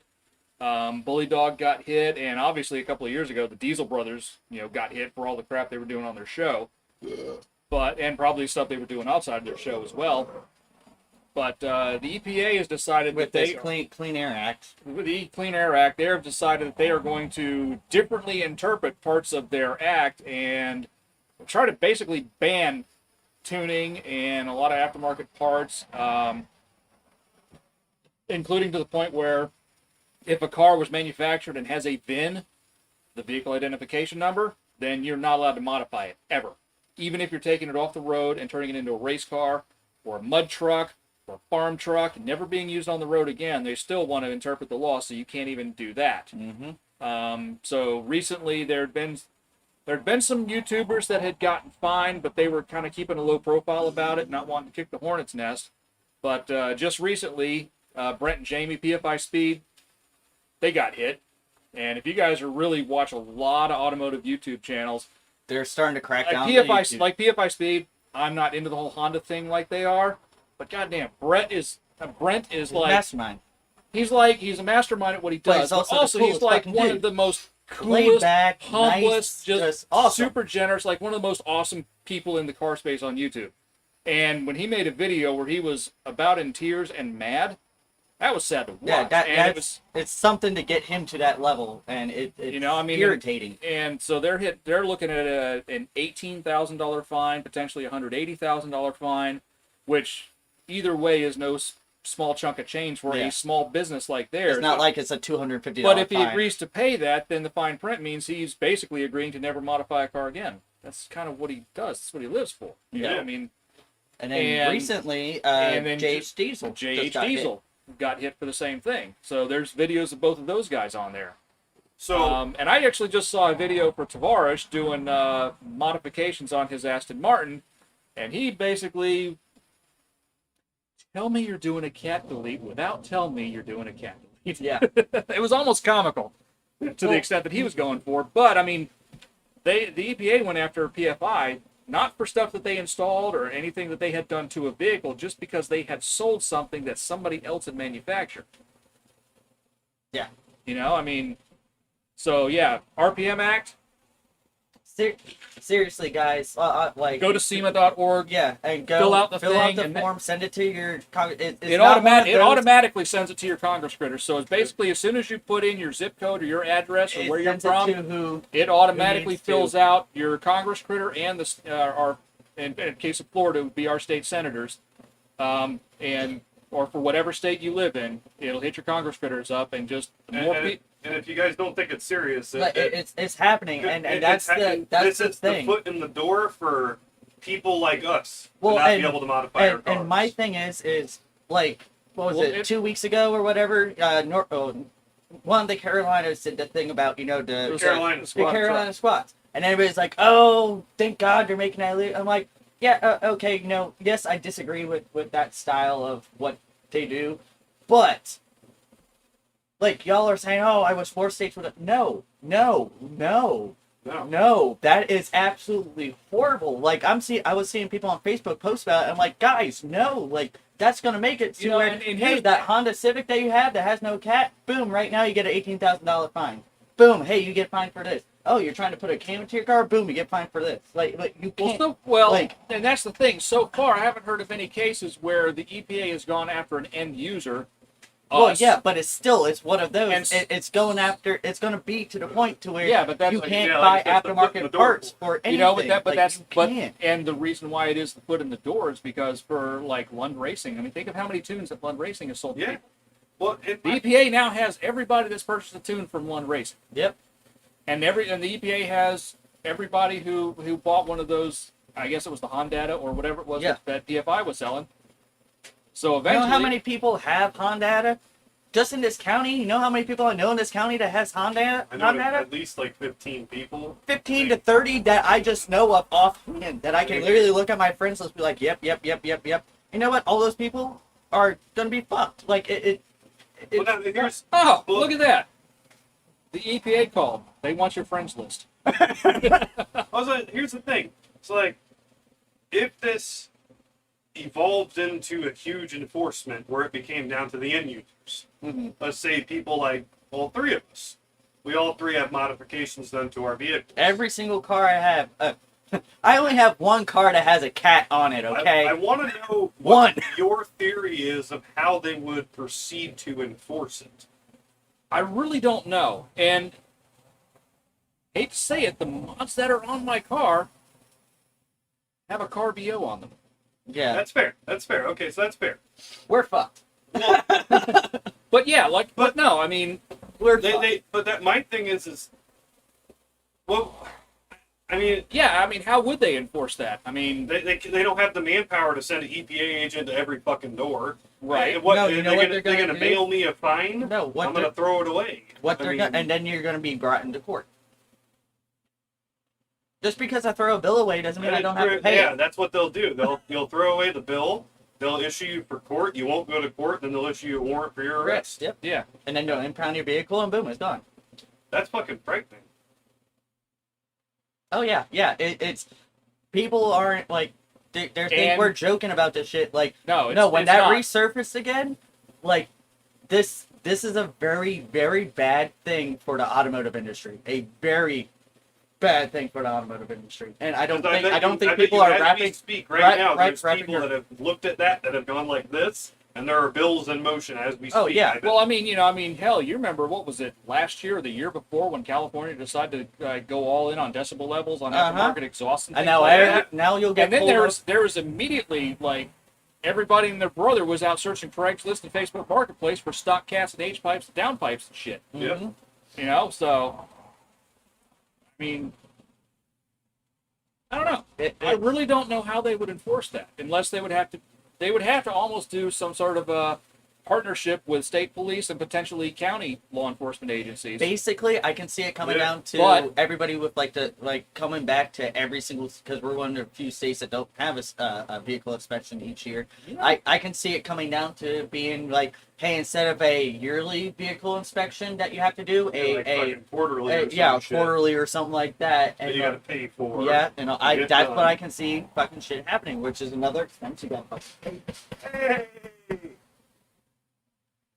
Bully Dog got hit, and obviously a couple of years ago, the Diesel Brothers, got hit for all the crap they were doing on their show, and probably stuff they were doing outside their show as well. But the EPA has decided With that this they, Clean Air Act. with the Clean Air Act, they have decided that they are going to differently interpret parts of their act and try to basically ban tuning and a lot of aftermarket parts, including to the point where if a car was manufactured and has a VIN, the vehicle identification number, then you're not allowed to modify it, ever. Even if you're taking it off the road and turning it into a race car or a mud truck or a farm truck, never being used on the road again, they still want to interpret the law, so you can't even do that. Mm-hmm. So recently there had been there'd been some YouTubers that had gotten fined, but they were kind of keeping a low profile about it, not wanting to kick the hornet's nest. But just recently, Brent and Jamie, PFI Speed, they got hit. And if you guys really watch a lot of automotive YouTube channels, they're starting to crack down. Like PFI Speed, I'm not into the whole Honda thing like they are, but goddamn, Brent is He's like mastermind. He's a mastermind at what he does. But But also he's like one of the most coolest, back, humblest, nice, just awesome. super generous, like one of the most awesome people in the car space on YouTube. And when he made a video where he was about in tears and mad, that was sad to watch. Yeah, it's something to get him to that level, and it's irritating. And so they're looking at an $18,000 fine, potentially $180,000 fine, which either way is no small chunk of change for a small business like theirs. It's not like it's a $250 But if he fine. agrees to pay that, then the fine print means he's basically agreeing to never modify a car again. That's kind of what he does. That's what he lives for. You know? I mean, and then recently, J.H. Diesel. J.H. Diesel got hit for the same thing. So there's videos of both of those guys on there. So, and I actually just saw a video for Tavares doing modifications on his Aston Martin, and he basically, tell me you're doing a cat delete without telling me you're doing a cat delete. Yeah. It was almost comical to the extent that he was going for. But, I mean, the EPA went after PFI, not for stuff that they installed or anything that they had done to a vehicle, just because they had sold something that somebody else had manufactured. Yeah. You know, I mean, so yeah, RPM Act. Seriously, guys, like go to SEMA.org. Yeah, and fill out the form, send it to your. It automatically sends it to your Congress critter. So it's basically as soon as you put in your zip code or your address or where you're from, it automatically fills out your Congress critter and our in case of Florida, it would be our state senators, or for whatever state you live in, it'll hit your Congress critters up and just And if you guys don't think it's serious, it's happening, and that's the thing. The foot in the door for people like us to not be able to modify our cars. And my thing is like, what was it, 2 weeks ago or whatever? One of the Carolinas did the thing about the Carolina squats, and everybody's like, "Oh, thank God you're making that illegal." I'm like, "Yeah, okay, yes, I disagree with that style of what they do, but." Like, y'all are saying, oh, I wish 4 states would have... No. That is absolutely horrible. Like, I was seeing people on Facebook post about it. I'm like, guys, no. Like, that's going to make it to where, hey, that Honda Civic that you have that has no cat, boom, right now you get an $18,000 fine. Boom, hey, you get fined for this. Oh, you're trying to put a camera to your car? Boom, you get fined for this. Like you can't... and that's the thing. So far, I haven't heard of any cases where the EPA has gone after an end user. Well, yeah, but it's one of those. It's going to be to the point to where you can't buy aftermarket parts for anything. And the reason why it is the foot in the door is because for like Lund Racing, I mean, think of how many tunes that Lund Racing has sold to people. Well, the EPA now has everybody that's purchased a tune from Lund Racing. Yep. And the EPA has everybody who bought one of those. I guess it was the Honda or whatever it was that PFI was selling. So eventually, you know how many people have Honda? Just in this county, you know how many people I know in this county that has Honda? I know at least like 15 people. 15 to 30 that I just know of offhand. That I can literally look at my friends list and be like, yep. You know what? All those people are gonna be fucked. Like look at that. The EPA called. They want your friends list. Also, here's the thing. It's like if this evolved into a huge enforcement where it became down to the end users. Mm-hmm. Let's say people like all 3 of us. We all 3 have modifications done to our vehicles. Every single car I have. I only have 1 car that has a cat on it, okay? I want to know what your theory is of how they would proceed to enforce it. I really don't know. And hate to say it, the mods that are on my car have a car BO on them. Yeah. That's fair. Okay, so that's fair. We're fucked. But yeah, but no, I mean, but my thing is, well, I mean, yeah, I mean, how would they enforce that? I mean, they don't have the manpower to send an EPA agent to every fucking door. Right. They're going to mail me a fine? No, I'm going to throw it away. And then you're going to be brought into court. Just because I throw a bill away doesn't mean I don't have to pay Yeah, it. that's what they'll do. You'll throw away the bill. They'll issue you for court. You won't go to court. Then they'll issue you a warrant for your arrest. Yep. Yeah. And then you'll impound your vehicle and boom, it's gone. That's fucking frightening. Oh yeah, yeah. It's people aren't like they think And- we're joking about this shit. Like No, it's, no, when it's that not. resurfaced again, like this is a very very bad thing for the automotive industry. A very bad thing for the automotive industry. And I don't think people are as we wrapping. speak right now. right, There's wrapping people your- that have looked at that have gone like this, and there are bills in motion as we speak. Oh, yeah. Well, I mean, hell, you remember what was it last year or the year before when California decided to go all in on decibel levels on aftermarket exhaust and And things now, like that? now you'll get And then pulled there was immediately like everybody and their brother was out searching Craigslist and Facebook Marketplace for stock cats and H pipes and down pipes and shit. Yep. Mhm. You know, so I mean, I don't know. I really don't know how they would enforce that unless they would have to almost do some sort of a partnership with state police and potentially county law enforcement agencies. Basically, I can see it coming Yeah. down to But- everybody with coming back to every single, because we're one of the few states that don't have a vehicle inspection each year. Yeah. I can see it coming down to being like, hey, instead of a yearly vehicle inspection that you have to do, Like fucking quarterly. or yeah, some shit quarterly or something like that. that And you got to pay for. yeah, and get that's done. what I can see fucking shit happening, which is another expense you got to pay. Hey.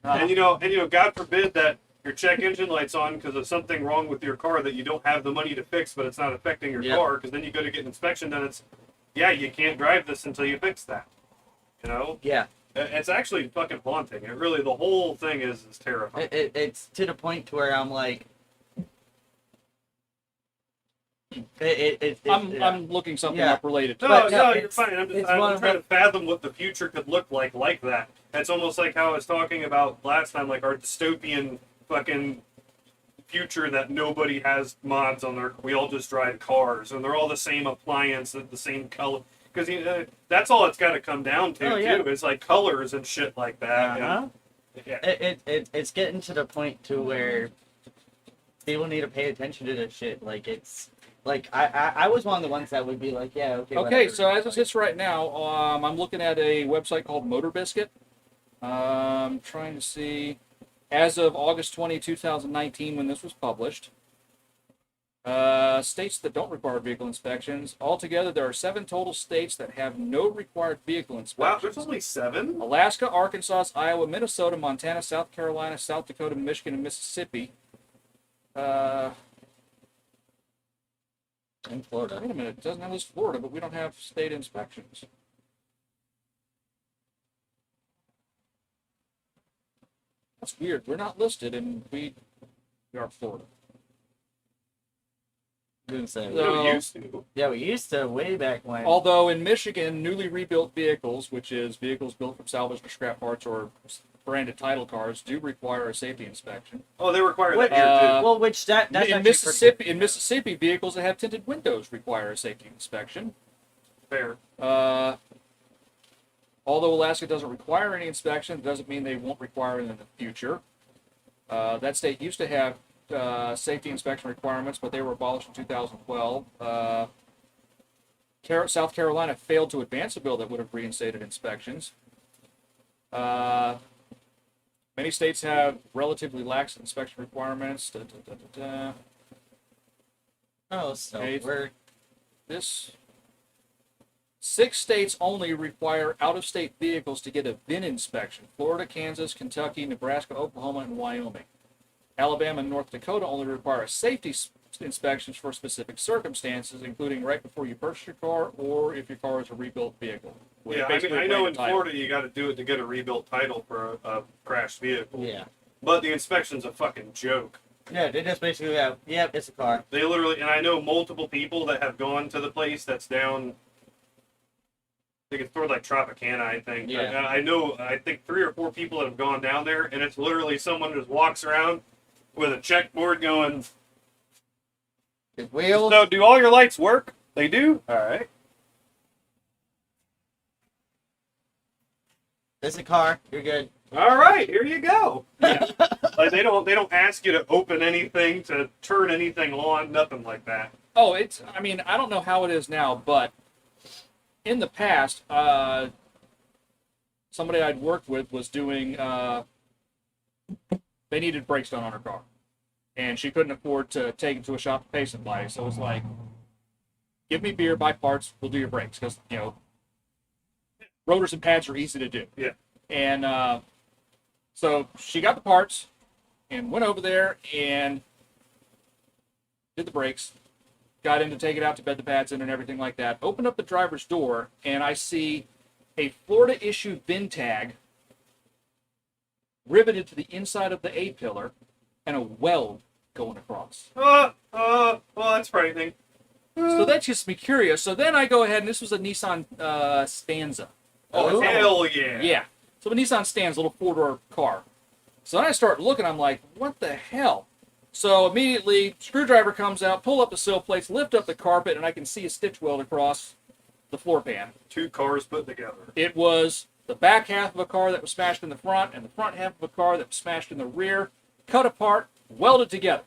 And you know, God forbid that your check engine light's on because of something wrong with your car that you don't have the money to fix, but it's not affecting your Yep. car. Because then you go to get an inspection, then it's, yeah, you can't drive this until you fix that. You know, Yeah, it's actually fucking haunting. It really, the whole thing is terrifying. it's to the point to where I'm like, yeah. I'm looking something Yeah. up related to No, that. But, no, no, you're it's- fine. I'm it's one of trying the- to fathom what the future could look like that. It's almost like how I was talking about last time, like our dystopian fucking future that nobody has mods on their. We all just drive cars, and they're all the same appliance, the same color. Because that's all it's got to come down to Oh, yeah. too. It's like colors and shit like that. Uh-huh. Yeah. It's getting to the point to where people need to pay attention to this shit. Like it's like I was one of the ones that would be like, yeah, okay. Okay, whatever. so as it sits right now, I'm looking at a website called Motor Biscuit. Trying to see, as of August 20, 2019, when this was published, states that don't require vehicle inspections. Altogether, there are 7 total states that have no required vehicle Wow, inspections. there's only 7. Alaska, Arkansas, Iowa, Minnesota, Montana, South Carolina, South Dakota, Michigan, and Mississippi. In Florida. Wait a minute, it doesn't have list Florida, but we don't have state inspections. That's weird. We're not listed, and we are Florida. Didn't say. So- We used to. Yeah, we used to way back when. Although in Michigan, newly rebuilt vehicles, which is vehicles built from salvaged or scrap parts or branded title cars, do require a safety inspection. Oh, they require What- that here too. well, which that's In actually Mississippi, vehicles that have tinted windows require a safety inspection. Fair. Although Alaska doesn't require any inspection, it doesn't mean they won't require it in the future. That state used to have safety inspection requirements, but they were abolished in 2012. South Carolina failed to advance a bill that would have reinstated inspections. Many states have relatively lax inspection requirements. Oh, so Okay. we're 6 states only require out-of-state vehicles to get a VIN inspection: Florida, Kansas, Kentucky, Nebraska, Oklahoma, and Wyoming. Alabama and North Dakota only require safety inspections for specific circumstances, including right before you purchase your car or if your car is a rebuilt vehicle. with Yeah, I basically mean, I know in branded title. Florida you got to do it to get a rebuilt title for a crashed vehicle. yeah, But the inspection's a fucking joke. yeah. They just basically have, yep, it's a car. They literally, and I know multiple people that have gone to the place that's down. I think it's toward like Tropicana, I think. Yeah. I think 3 or 4 people that have gone down there, and it's literally someone just walks around with a checkboard going, His wheels. "So, do all your lights work?" They do. All right. It's a car. You're good. All right, here you go. Like they don't ask you to open anything, to turn anything on, nothing like that. Oh, it's. I mean, I don't know how it is now, but in the past, somebody I'd worked with was doing. They needed brakes done on her car, and she couldn't afford to take it to a shop to pay somebody. So it was like, give me beer, buy parts, we'll do your brakes, because rotors and pads are easy to do. Yeah. And so she got the parts and went over there and did the brakes. Got in to take it out to bed the pads in and everything like that. Opened up the driver's door, and I see a Florida issue VIN tag riveted to the inside of the A-pillar and a weld going across. Well, that's frightening. So that gets me curious. So then I go ahead, and this was a Nissan Stanza. Oh, hell yeah. Yeah. So a Nissan Stanza, a little four-door car. So then I start looking, I'm like, what the hell? So immediately, screwdriver comes out, pull up the sill plates, lift up the carpet, and I can see a stitch weld across the floor pan. 2 cars put together. It was the back half of a car that was smashed in the front and the front half of a car that was smashed in the rear, cut apart, welded together.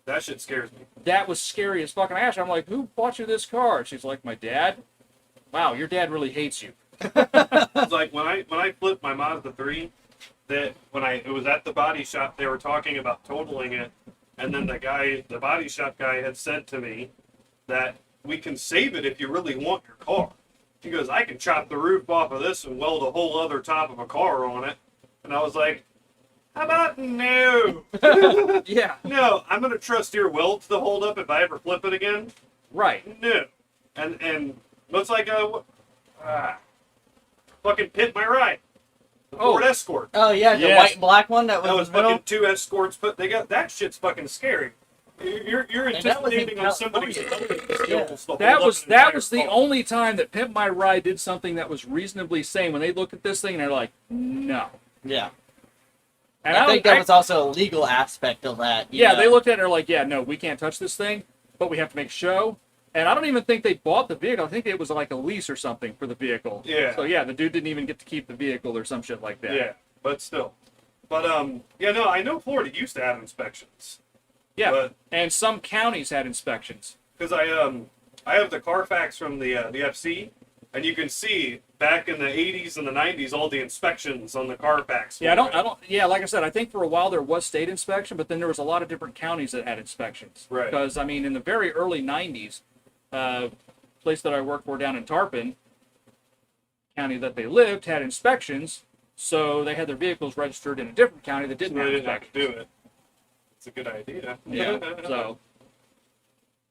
That shit scares me. That was scary as fucking ash. I'm like, who bought you this car? She's like, my dad. Wow, your dad really hates you. It's like when I flipped my Mazda 3, that it was at the body shop, they were talking about totaling it, and then the body shop guy had said to me that we can save it if you really want your car. He goes, I can chop the roof off of this and weld a whole other top of a car on it. And I was like, how about no? Yeah. No, I'm going to trust your welds to hold up if I ever flip it again. Right. No. And looks like fucking Pit My Ride. The Ford Escort. Oh yeah, the Yes. white and black one that That was was in the middle. fucking 2 Escorts put. They got that shit's fucking scary. You're And that was in anticipating on somebody's California. skills. to That hold was up an entire that was the car. only time that Pimp My Ride did something that was reasonably sane. When they look at this thing, they're like, no. Yeah. And I think that was also a legal aspect of that. you Yeah, know. they looked at it and they're like, yeah, no, we can't touch this thing, but we have to make a show. And I don't even think they bought the vehicle. I think it was like a lease or something for the vehicle. Yeah. So yeah, the dude didn't even get to keep the vehicle or some shit like that. Yeah, but still. But yeah, no, I know Florida used to have inspections. Yeah. But And some counties had inspections. because I have the Carfax from the FC, and you can see back in the 80s and the 90s all the inspections on the Carfax. Yeah, yeah, like I said, I think for a while there was state inspection, but then there was a lot of different counties that had inspections. Right. Because, I mean, in the very early 90s, place that I worked for down in Tarpon, county that they lived, had inspections, so they had their vehicles registered in a different county that didn't So have they didn't have inspections. to do it. It's a good idea. Yeah, so,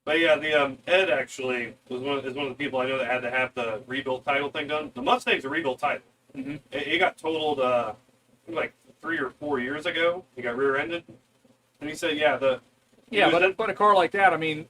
But yeah, the Ed actually is one of the people I know that had to have the rebuilt title thing done. The Mustang's a rebuilt title. mhm. It got totaled like 3 or 4 years ago. He got rear-ended, and he said, yeah, but a car like that, I mean,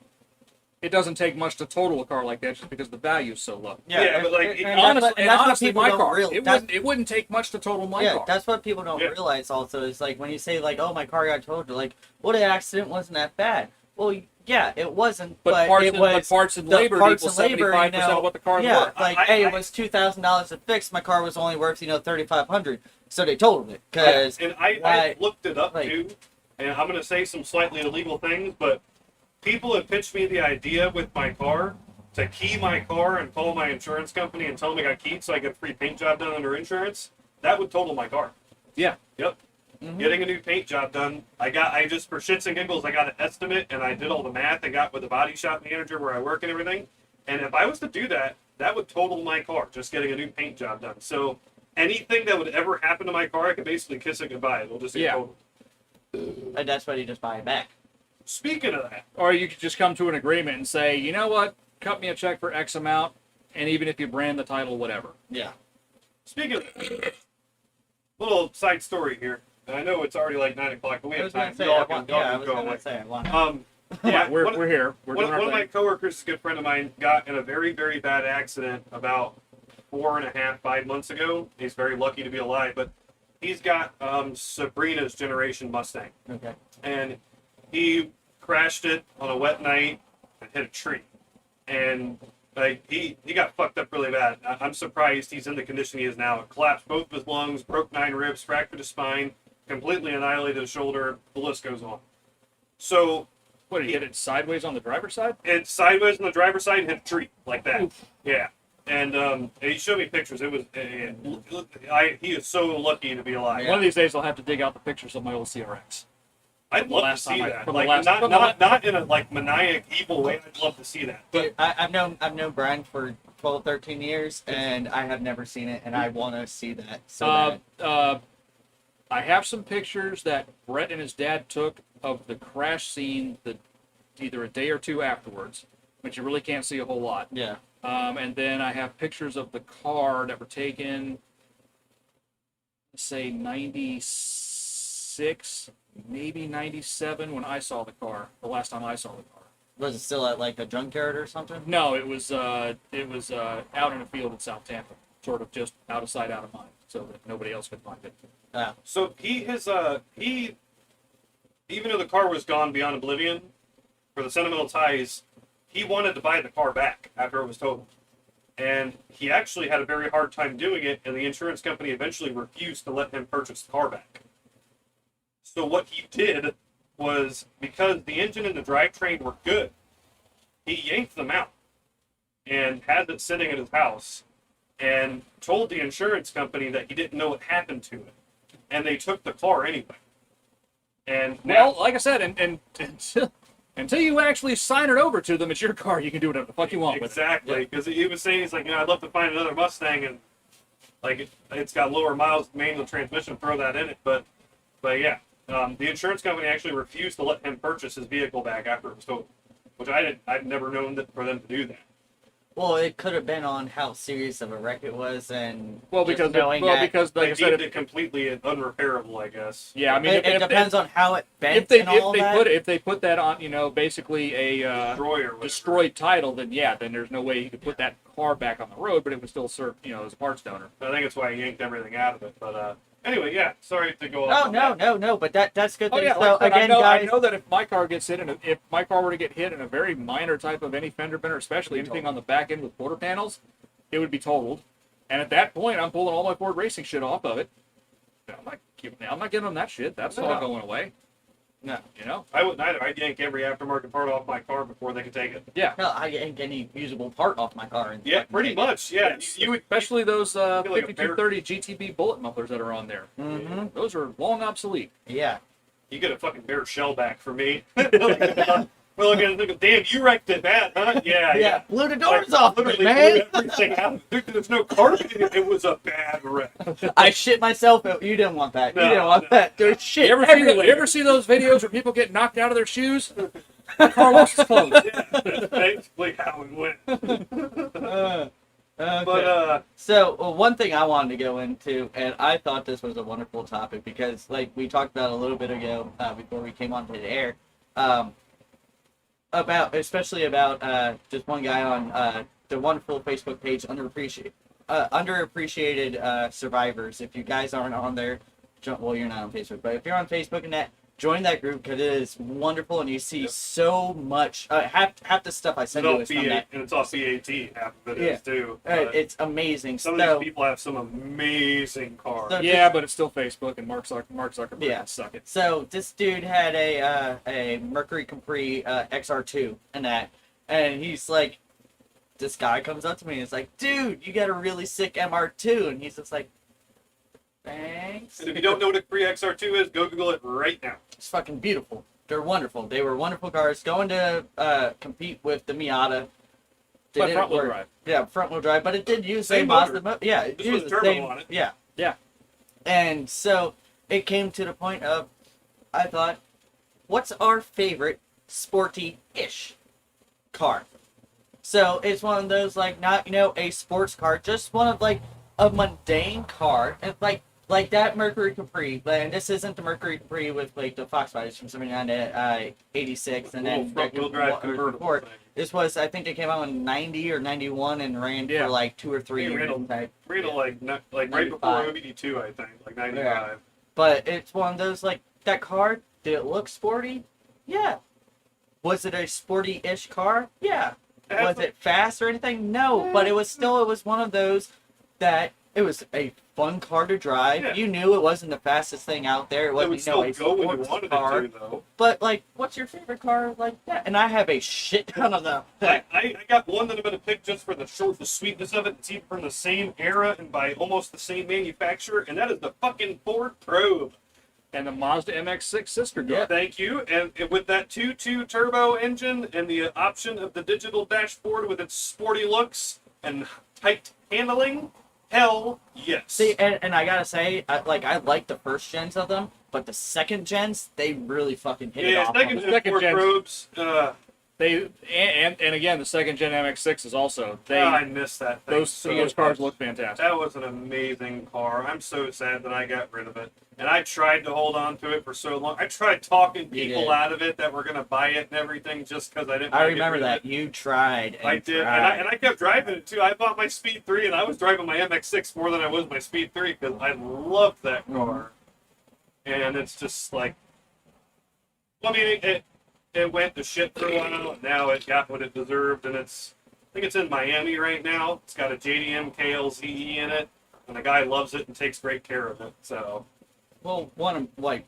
it doesn't take much to total a car like that just because the value is so low. Yeah, but, like, Honestly, my don't car, realize. it wouldn't take much to total my Yeah, car. that's what people don't Yeah. realize also is like when you say like, oh, my car got totaled, like, well, the accident wasn't that bad. Well, yeah, it wasn't, but parts it and, was but parts and the labor parts equals and labor, 75% of what the car's yeah, worth. like, I- hey, I- it was $2,000 to fix. My car was only worth $3,500, so they totaled it because And I like, looked it up like- too, and I'm gonna say some slightly illegal things, but people have pitched me the idea with my car to key my car and call my insurance company and tell them I got keyed so I get a free paint job done under insurance. That would total my car. Yeah. Yep. Mhm. Getting a new paint job done. I just for shits and giggles, I got an estimate and I did all the math and got with the body shop manager where I work and everything. And if I was to do that, that would total my car, just getting a new paint job done. So anything that would ever happen to my car, I could basically kiss it goodbye. It'll just get Yeah. totaled. and that's why you just buy it back. Speaking of that, Or you could just come to an agreement and say, you know what, cut me a check for X amount, and even if you brand the title, whatever. Yeah. speaking of little side story here, and I know it's already like 9 o'clock, but we I have was gonna time. say, Y'all I can- want, y'all yeah, can I was go gonna away. say, I want. Yeah, my- we're one- here. We're doing One our of my thing. coworkers, a good friend of mine, got in a very, very bad accident about 4.5, 5 months ago. He's very lucky to be alive, but he's got Sabrina's generation Mustang, Okay. and he crashed it on a wet night and hit a tree, and like he got fucked up really bad. I'm surprised he's in the condition he is now. It collapsed both of his lungs, broke 9 ribs, fractured his spine, completely annihilated his shoulder. The list goes on. So What, did he hit it sideways on the driver's side? It's sideways on the driver's side and hit a tree like that. Yeah. And he showed me pictures. It was, he is so lucky to be alive. One of these days I'll have to dig out the pictures of my old CRX. I'd love to see that. Like, not in a like maniac evil way. I'd love to see that. But I've known Brian for 12, 13 years, and I have never seen it, and I want to see that. So I have some pictures that Brett and his dad took of the crash scene either a day or two afterwards, but you really can't see a whole lot. yeah. And then I have pictures of the car that were taken, let's say 96, maybe 97 when I saw the car, the last time I saw the car. Was it still at like a junkyard or something? No, it was out in a field in South Tampa, sort of just out of sight, out of mind, so that nobody else could find it. so even though the car was gone beyond oblivion, for the sentimental ties, he wanted to buy the car back after it was totaled. And he actually had a very hard time doing it, and the insurance company eventually refused to let him purchase the car back. So what he did was, because the engine and the drivetrain were good, he yanked them out and had it sitting at his house and told the insurance company that he didn't know what happened to it. And they took the car anyway. And Well, like I said, and until you actually sign it over to them, it's your car. You can do whatever the fuck you want with it. Exactly, because he was saying, he's like, I'd love to find another Mustang, and like it's got lower miles, manual transmission, throw that in it. But yeah, the insurance company actually refused to let him purchase his vehicle back after it was totaled, which I'd never known for them to do that. Well, it could have been on how serious of a wreck it was, and because knowing because like They I said, deemed it completely unrepairable, I guess. yeah, I mean, it depends on how it bent if they and all that. if they put that on, basically a Destroyer, destroyed title, then then there's no way you could put that car back on the road, but it would still serve, as a parts donor. I think that's why he yanked everything out of it. But anyway, yeah. Sorry to go off. No. But that's good. Oh thing. yeah, So like I said, again, I guys, know that if my car gets hit, and if my car were to get hit in a very minor type of any fender bender, especially anything on the back end with quarter panels, it would be totaled. And at that point, I'm pulling all my Ford racing shit off of it. I'm not giving them that shit. That's all going away. No. I wouldn't either. I'd yank every aftermarket part off my car before they could take it. Yeah. No, I ain't any usable part off my car. And Yeah, pretty much. Yeah, you would. Especially those like a 5230 GTB bullet mufflers that are on there. Mm-hmm. Those are long obsolete. Yeah. You get a fucking bare shell back for me. Well, again, damn, you wrecked it bad, huh? Yeah. Blew the doors off of it, Literally man. blew everything out. There's no carpet in it. It was a bad wreck. I shit myself. You didn't want that. No, you didn't want that. There's shit. You ever see those videos where people get knocked out of their shoes? My car wash is closed. Yeah, that's basically how it went. Okay. But So one thing I wanted to go into, and I thought this was a wonderful topic because, like we talked about a little bit ago before we came onto the air, especially about just one guy on the wonderful Facebook page, underappreciated survivors. If you guys aren't on there, well, you're not on Facebook, but if you're on Facebook and that, join that group because it is wonderful, and you see so much. Half the stuff I send you is from that. And it's all CAT. Half of it is too. It's amazing. Some of these people have some amazing cars. So Yeah, but it's still Facebook, and Mark Zuckerberg can suck it. So this dude had a Mercury Capri XR2 and he's like, this guy comes up to me and is like, dude, you got a really sick MR2, and he's just like, thanks. And if you don't know what a Capri XR2 is, go Google it right now. It's fucking beautiful. They're wonderful. They were wonderful cars. Going to compete with the Miata. But front-wheel drive. Yeah, front wheel drive, but it did use Same a motor. Mazda. Yeah, it Just used with the turbo same. on it. Yeah. Yeah. And so it came to the point of, I thought, what's our favorite sporty-ish car? So it's one of those, like, not, a sports car, just one of, like, a mundane car. It's like that Mercury Capri, and this isn't the Mercury Capri with, like, the Fox Fighters from 79 to 86, and then front-wheel drive convertible. before. This was, I think they came out in 90 or 91 and ran for, like, 2 or 3 years. Ran like right 95. before OBD2, I think, like 95. Yeah. But it's one of those, like, that car, did it look sporty? Yeah. Was it a sporty-ish car? Yeah. Was it fast or anything? No. But it was one of those that It was a fun car to drive. Yeah. You knew it wasn't the fastest thing out there. It It wasn't, would still a go when you sports wanted car. it to, though. But like, what's your favorite car like that? And I have a shit ton of them. I got one that I'm going to pick just for the sweetness of it. It's even from the same era and by almost the same manufacturer, and that is the fucking Ford Probe. And the Mazda MX-6 sister car. Yeah. Thank you. And with that 2.2 turbo engine and the option of the digital dashboard with its sporty looks and tight handling, hell yes. See, and I gotta say, I like the first gens of them, but the second gens, they really fucking hit it Yeah, off. second on gen Second Ford gen. Probes. They and again the second gen MX-6 is also I miss that thing. those cars look fantastic. That was an amazing car. I'm so sad that I got rid of it. And I tried to hold on to it for so long. I tried talking people out of it that were going to buy it and everything just because I didn't want I to get remember rid of that. it. You tried. And I did. tried. And I kept driving it too. I bought my Speed 3 and I was driving my MX-6 more than I was my Speed 3 because I loved that car. And it's just like, I mean, it went to shit for a while, and now it got what it deserved, and I think it's in Miami right now. It's got a JDM KLZE in it, and the guy loves it and takes great care of it. So, Well, one of my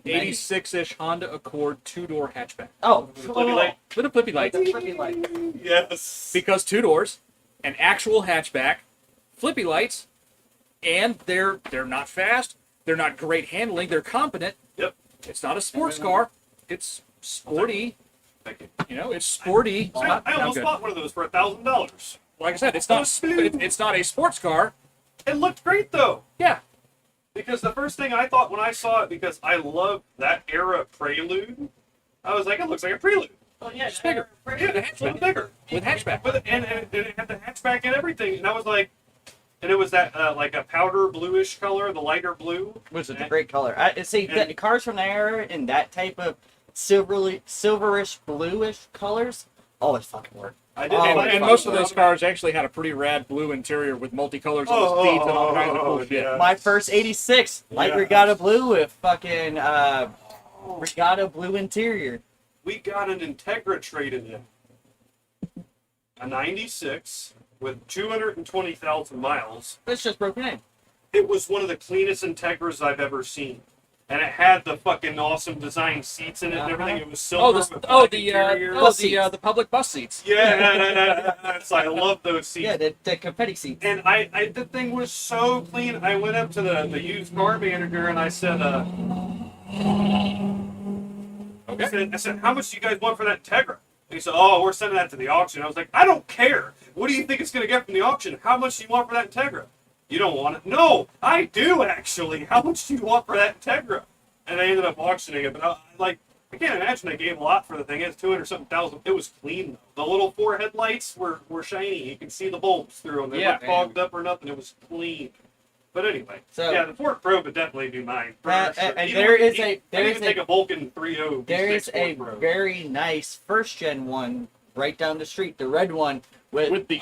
86-ish Honda Accord two-door hatchback Flippy light. with a flippy light. Flippy light. Yes. Because two doors, an actual hatchback, flippy lights, and they're not fast. They're not great handling. They're competent. Yep. It's not a sports car. It's sporty. Thank you. You know, it's sporty. It's not, I not almost good. bought one of those for $1,000. Like I said, it's not a sports car. It looked great though. Yeah. Because the first thing I thought when I saw it, because I loved that era Prelude, I was like, it looks like a Prelude. Oh yeah, It's bigger. Yeah, it's a little bigger. With hatchback. And it had the hatchback and everything, and I was like, and it was that like a powder bluish color, the lighter blue. Which is a great color. I see the cars from the era in that type of silverish, bluish colors always fucking work. I did, Oh, And most of those cars actually had a pretty rad blue interior with multicolors on the seats and all kinds of cool shit. yeah. My first 86, light Yeah. regatta blue with fucking regatta blue interior. We got an Integra traded in, a '96 with 220,000 miles. It's just broken in. It was one of the cleanest Integras I've ever seen. And it had the fucking awesome design seats in it and everything. It was silver with black interior. The public bus seats. Yeah, so I love those seats. Yeah, the confetti seats. And the thing was so clean. I went up to the used car manager and I said, Okay. I said, how much do you guys want for that Integra? And he said, oh, we're sending that to the auction. I was like, I don't care. What do you think it's going to get from the auction? How much do you want for that Integra? You don't want it? No, I do actually. How much do you want for that Integra? And I ended up auctioning it, but I can't imagine they gave a lot for the thing. It's 200-something thousand. It was clean though. The little 4 headlights were shiny. You could see the bulbs through them. They weren't fogged up or nothing. It was clean. But anyway, So- yeah, the Ford Probe would definitely be mine. For and sure. there is a- I'd there is even a- take a Vulcan 3.0. There is a Ford Probe. very nice first gen one right down the street, the red one With the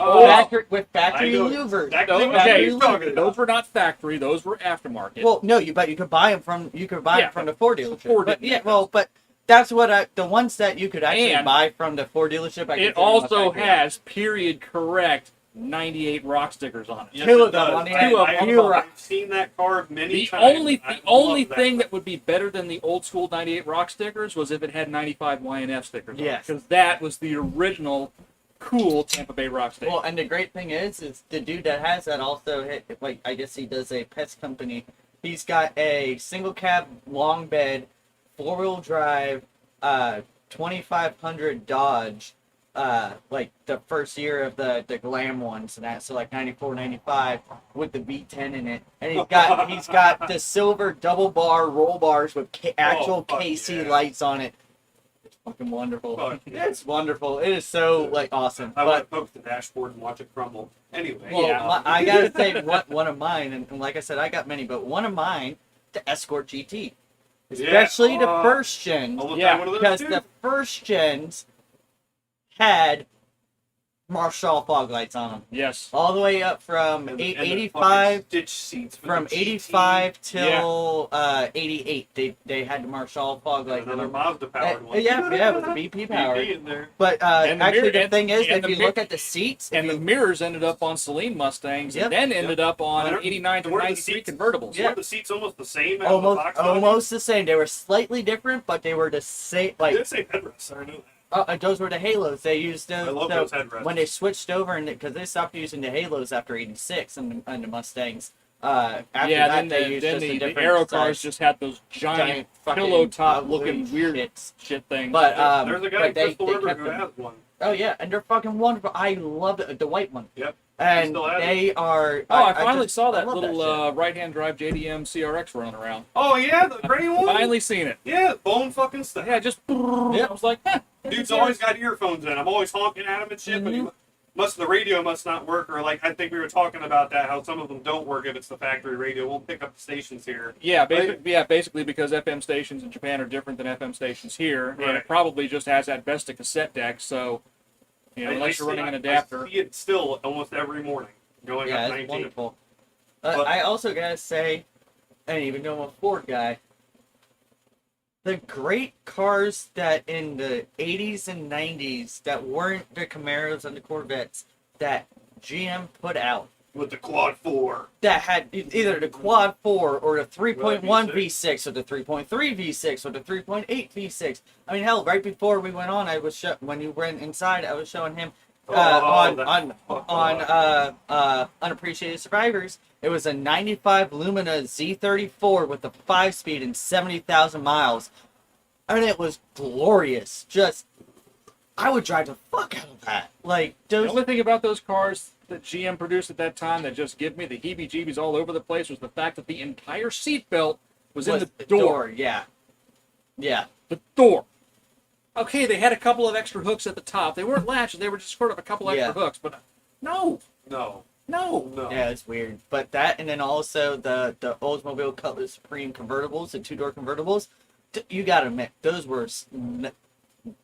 factory I know louvers. exactly No, what okay, you're talking about. those were not factory; those were aftermarket. Well, no, but you could buy them from the Ford dealership. Ford But, didn't yeah, make but that's what the ones that you could actually And buy from the Ford dealership. it also has period correct 98 rock stickers on it. Yes, Two it of them does. on the I- end. I- Two of I've seen that car many The times. only I only love thing car. that would be better than the old school 98 rock stickers was if it had 95 YNF stickers. Yes. Because that was the original cool Tampa Bay rock sticker. Well, and the great thing is the dude that has that also I guess he does a pets company. He's got a single cab, long bed, 4-wheel drive, 2500 Dodge. Like the first year of the glam ones and that, so like 94, 95 with the V10 in it, and he's got the silver double bar roll bars with actual fuck KC yeah. lights on it. It's fucking wonderful. Fuck yeah. It's wonderful. It is so like awesome. I want But to poke the dashboard and watch it crumble. Anyway, well, Yeah. I gotta say one of mine, and like I said, I got many, but one of mine, the Escort GT, especially the first gens, Almost Yeah, had one of those because too. the first gens had Marshall fog lights on them. Yes. All the way up from And the 85 stitch seats for from the 85 till 88. They had the Marshall fog GT. lights. Another Mazda powered one. Yeah, with the BP power. BP in there. But And the actually, mirror- the thing is, and if the you look at the seats, And the mirrors ended up on Celine Mustangs, Yep. and then ended up on And 89 to were the 93 seats- convertibles. Yeah. Were the seats almost the same as the box body? almost the same. They were slightly different, but they were the same. They Like did say headrests, I know that. those were the Halos. They used those. I love so those headrests. when they switched over, and because they stopped using the Halos after '86 and the Mustangs. After Yeah, that, then they the, used then just a the different Aero size. cars just had those giant fucking pillow top ugly looking weird shits. shit things. But There's a guy but in Crystal they River kept who them. has one. Oh yeah, and they're fucking wonderful. I love the white one. Yep. And still have it? they are. I finally just- saw I that love little shit. right-hand drive JDM CRX running around. Oh yeah, the gray one? Finally seen it. Yeah, bone fucking stuff. Yeah, just. I was like, Dude's always got earphones in. I'm always honking at him and shit, but the radio must not work, or like I think we were talking about that, how some of them don't work if it's the factory radio. We'll pick up the stations here. Yeah, basically because FM stations in Japan are different than FM stations here, and Right. it probably just has that Vesta cassette deck. So, unless you're running an adapter. I see it still almost every morning going Yeah, up it's 19. wonderful. But- I also gotta say, and even though I'm a Ford guy, the great cars that in the 80s and 90s that weren't the Camaros and the Corvettes that GM put out With the Quad 4. that had either the Quad 4 or the 3.1 V6. V6 or the 3.3 V6 or the 3.8 V6. I mean, hell, right before we went on, when you went inside, I was showing him on Unappreciated Survivors. It was a 95 Lumina Z34 with a 5-speed and 70,000 miles. And it was glorious. Just, I would drive the fuck out of that. Like, The those... only thing about those cars that GM produced at that time that just give me the heebie-jeebies all over the place was the fact that the entire seatbelt was in the door. Yeah. Yeah. The door. Okay, they had a couple of extra hooks at the top. They weren't latches. They were just sort of a couple extra hooks. But no. No. Yeah, it's weird. But that, and then also the Oldsmobile Cutlass Supreme convertibles, the 2-door convertibles, you gotta admit, those were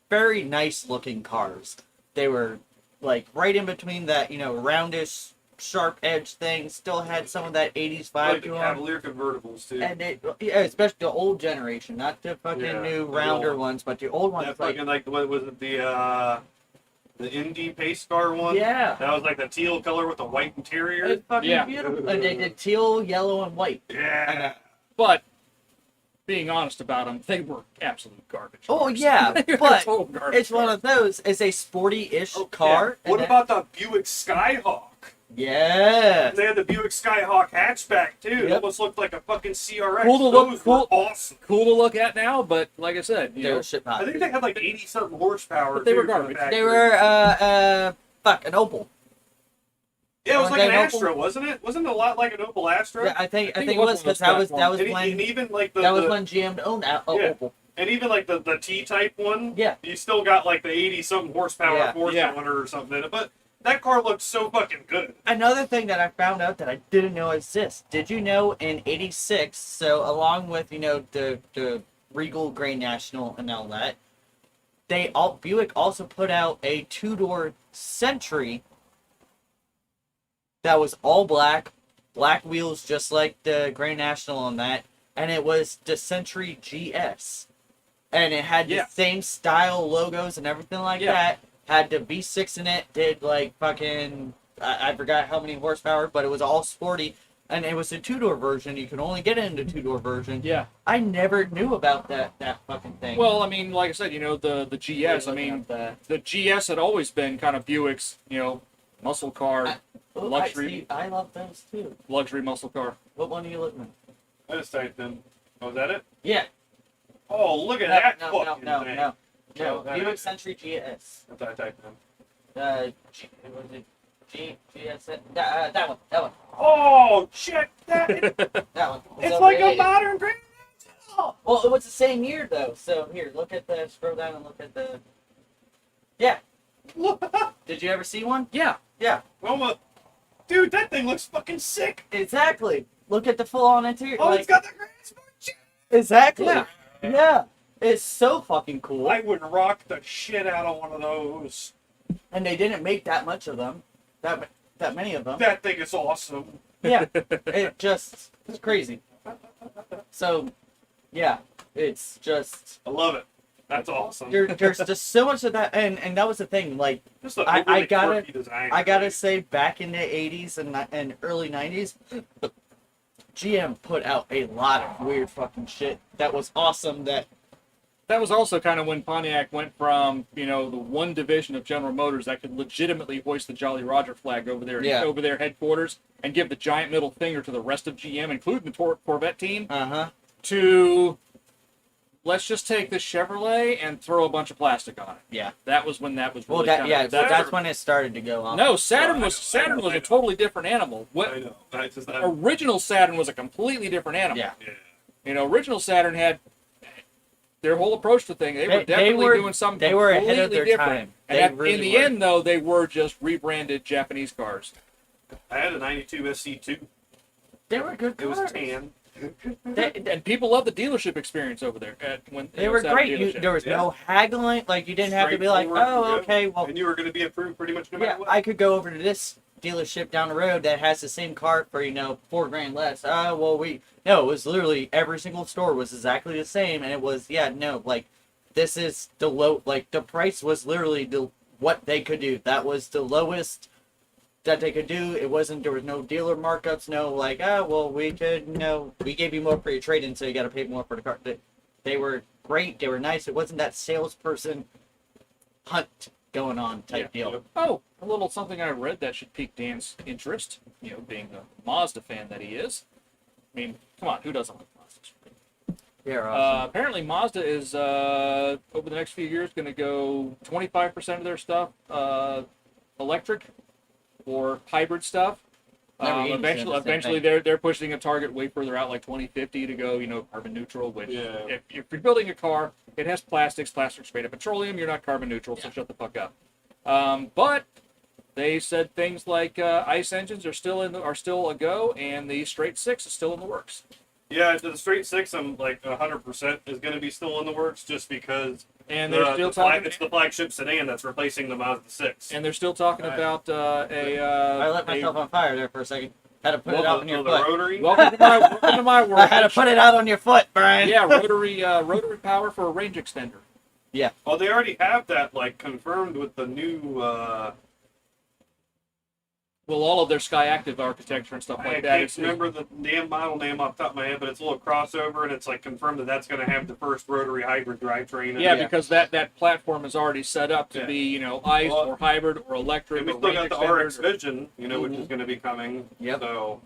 very nice looking cars. They were like right in between that, roundish, sharp edge thing. Still had some of that 80s vibe Like to the them. Cavalier convertibles, too. And especially the old generation, not the fucking new the rounder old- ones, but the old ones. That fucking, what was it, the Indy Pace Car one? Yeah. That was like the teal color with the white interior. It's fucking Yeah. beautiful. And they did teal, yellow, and white. Yeah. But being honest about them, they were absolute garbage. Oh cars. yeah, They were but total garbage it's one cars. of those. It's a sporty-ish Oh, car. yeah. What and about the Buick Skyhawk? Yeah. They had the Buick Skyhawk hatchback too. It Yep. almost looked like a fucking CRX. Cool to look- Those were awesome. Cool to look at now, but like I said, They were shit I think they had like 80 something horsepower. But they were too, for the garbage. factory. They were an Opal. Yeah, it was Weren't like they an an Astra, wasn't it? Wasn't it a lot like an Opel Astra? Yeah, I think think it it was was because on that the was and, when and even like that was when GM owned Opal. and even like the T-type one. Yeah. You still got like the 80 something horsepower Yeah. 4-cylinder or something in it, but that car looked so fucking good. Another thing that I found out that I didn't know exists. Did you know in '86? So along with the Regal Grand National and all that, Buick also put out a 2-door Century that was all black wheels just like the Grand National on that, and it was the Century GS, and it had the Yeah. same style logos and everything like Yeah. that. Had the V6 in it, did like fucking I forgot how many horsepower, but it was all sporty, and it was a 2-door version. You can only get it in the 2-door version. Yeah. I never knew about that fucking thing. Well, I mean, like I said, the GS. I mean, the GS had always been kind of Buick's, muscle car, luxury. I love those too. luxury muscle car. What one are you looking at? I just typed in. Oh, is that it? Yeah. Oh, look at that No, fucking no, thing. no. No, that Buick is- Century GS. That's what I typed in. Was it GS? That one. Oh, check that! That one. It's So, like yeah, a yeah. modern Grand National. Well, it was the same year though. So here, look at the scroll down and look at the. Yeah. Did you ever see one? Yeah. Yeah. Well, dude, that thing looks fucking sick. Exactly. Look at the full-on interior. Oh, it's got the Grand Sport. Exactly. Yeah. Yeah. It's so fucking cool. I would rock the shit out of one of those. and they didn't make that much of them, that many of them. That thing is awesome. Yeah, it's crazy. So, yeah, it's just I love it. That's awesome. there's just so much of that, and that was the thing. Like, Just a I really gotta- quirky design. I gotta say, back in the '80s and early '90s, GM put out a lot of weird fucking shit that was awesome. That was also kind of when Pontiac went from, the one division of General Motors that could legitimately hoist the Jolly Roger flag over their headquarters and give the giant middle finger to the rest of GM, including the Corvette team, to let's just take this Chevrolet and throw a bunch of plastic on it. Yeah. That was when that was Well, really that's when it started to go on. No, Saturn No, was I know. a totally different animal. I know. That's just Original Saturn was a completely different animal. Yeah. yeah. Original Saturn had their whole approach to things. They were definitely doing something they were completely ahead of their different. time. And They really in the were. end, though, they were just rebranded Japanese cars. I had a '92 SC2. They were good It cars. was tan. And people love the dealership experience over there. They were Saturn great. dealership. There was no haggling. Like, you didn't have to be like, Straightforward oh, to go, okay, well, And you were going to be approved pretty much no yeah, matter what. I could go over to this dealership down the road that has the same car for, $4,000 less. No, it was literally every single store was exactly the same. And it was, this is the low, like, the price was literally what they could do. That was the lowest that they could do. It wasn't, there was no dealer markups, no like, we could, we gave you more for your trade-in, so you got to pay more for the car. They were great. They were nice. It wasn't that salesperson hunt going on type deal. Oh, a little something I read that should pique Dan's interest, being the Mazda fan that he is. I mean, come on, who doesn't like Mazdas? Yeah, awesome. Apparently, Mazda is, over the next few years, going to go 25% of their stuff electric or hybrid stuff. Eventually, they're pushing a target way further out, like 2050, to go, carbon neutral. Which, if you're building a car, it has plastics made of petroleum. You're not carbon neutral, so shut the fuck up. But they said things like ICE engines are still a go, and the straight six is still in the works. Yeah, the straight six, I'm like 100% is going to be still in the works, just because. And they're still talking. It's the flagship sedan that's replacing the Mazda 6. And they're still talking about I let myself on fire there for a second. Had to put it out on your the foot. rotary. Welcome to my world. I had to put it out on your foot, Brian. Yeah, rotary power for a range extender. Oh, they already have that confirmed with the new. Well, all of their Sky Active architecture and stuff I like that. can't remember the damn model name off the top of my head, but it's a little crossover, and it's confirmed that that's going to have the first rotary hybrid drivetrain. Yeah, because that platform is already set up to be, ICE or hybrid or electric. And we or still range got the extenders RX Vision, which is going to be coming. Yep. So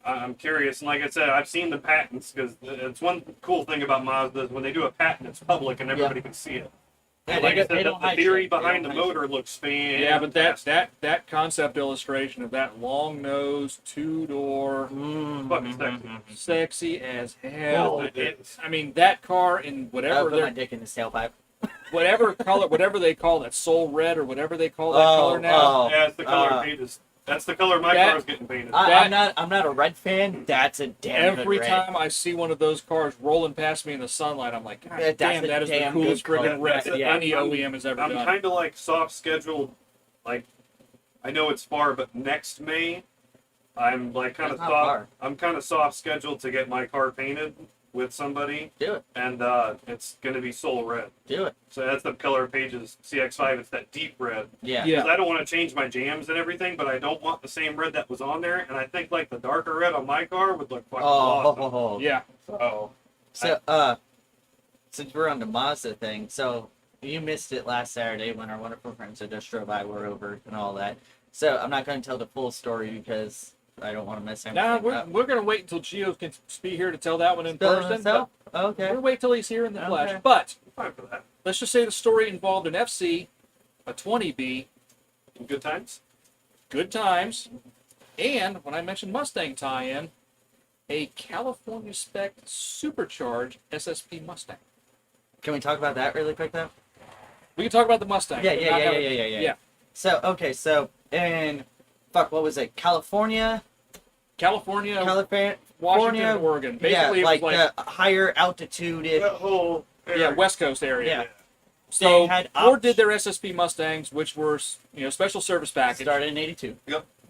I'm curious, and like I said, I've seen the patents, because it's one cool thing about Mazda is when they do a patent, it's public and everybody can see it. Yeah, Like I said, they the don't hide theory shit. They behind the don't hide motor looks fantastic. Yeah, but that concept illustration of that long nosed 2-door, Fucking sexy. sexy as hell. Oh, it is. I mean, that car in I'll whatever put my dick in his tailpipe. whatever color, whatever they call that, soul red or whatever they call that color now. Yeah, it's the color painted. That's the color my car is getting painted. I'm not a red fan. That's a damn Every good red. time I see one of those cars rolling past me in the sunlight, I'm like, God That's damn, a that is the damn coolest good color. friggin' red that Yeah. any OEM has ever I'm done. kind of soft scheduled. I know it's far, but next May, I'm kind of That's not soft. far. I'm kind of soft scheduled to get my car painted with somebody, Do it. and it's gonna be soul red. Do it. So that's the color pages CX5. It's that deep red. Yeah. Yeah. 'Cause I don't want to change my jams and everything, but I don't want the same red that was on there. And I think the darker red on my car would look fucking awesome. Yeah. So Since we're on the Mazda thing, so you missed it last Saturday when our wonderful friends that just drove by were over and all that. So I'm not going to tell the full story because I don't want to mess anything Nah, up. we're gonna wait until Gio can be here to tell that one in Still person. himself? But Okay. we'll wait till he's here in the Okay. flesh. But I'm fine for that. let's just say the story involved an FC, a 20B, Good times. good times, and when I mentioned Mustang tie-in, a California spec supercharged SSP Mustang. Can we talk about that really quick though? We can talk about the Mustang. Yeah, but yeah, not yeah, have- yeah, yeah, yeah. yeah. So okay, so in what was it? California, California, Washington, Washington, Oregon. Basically, yeah, it was like the higher altitude. That whole yeah, West Coast area. Yeah. So had Ford did their SSP Mustangs, which were special service package, started in '82.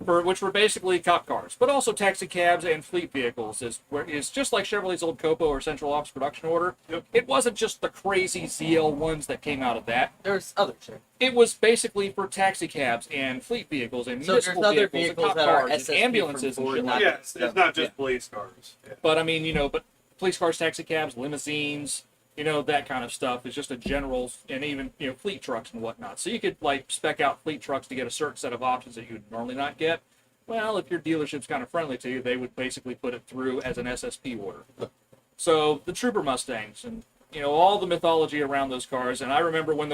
which were basically cop cars, but also taxi cabs and fleet vehicles. Is just like Chevrolet's old Copo or Central Ops production order. Yep. It wasn't just the crazy ZL1s that came out of that. There's other shit. It was basically for taxi cabs and fleet vehicles and So there's municipal other vehicles and vehicles cop that are cars and SSP ambulances from and Ford, shit not- like Yeah, that. it's not just police cars. Yeah. But I mean, but police cars, taxi cabs, limousines, that kind of stuff is just a general, and even fleet trucks and whatnot. So you could like spec out fleet trucks to get a certain set of options that you would normally not get. Well, if your dealership's kind of friendly to you, they would basically put it through as an SSP order. So the Trooper Mustangs and all the mythology around those cars. And I remember when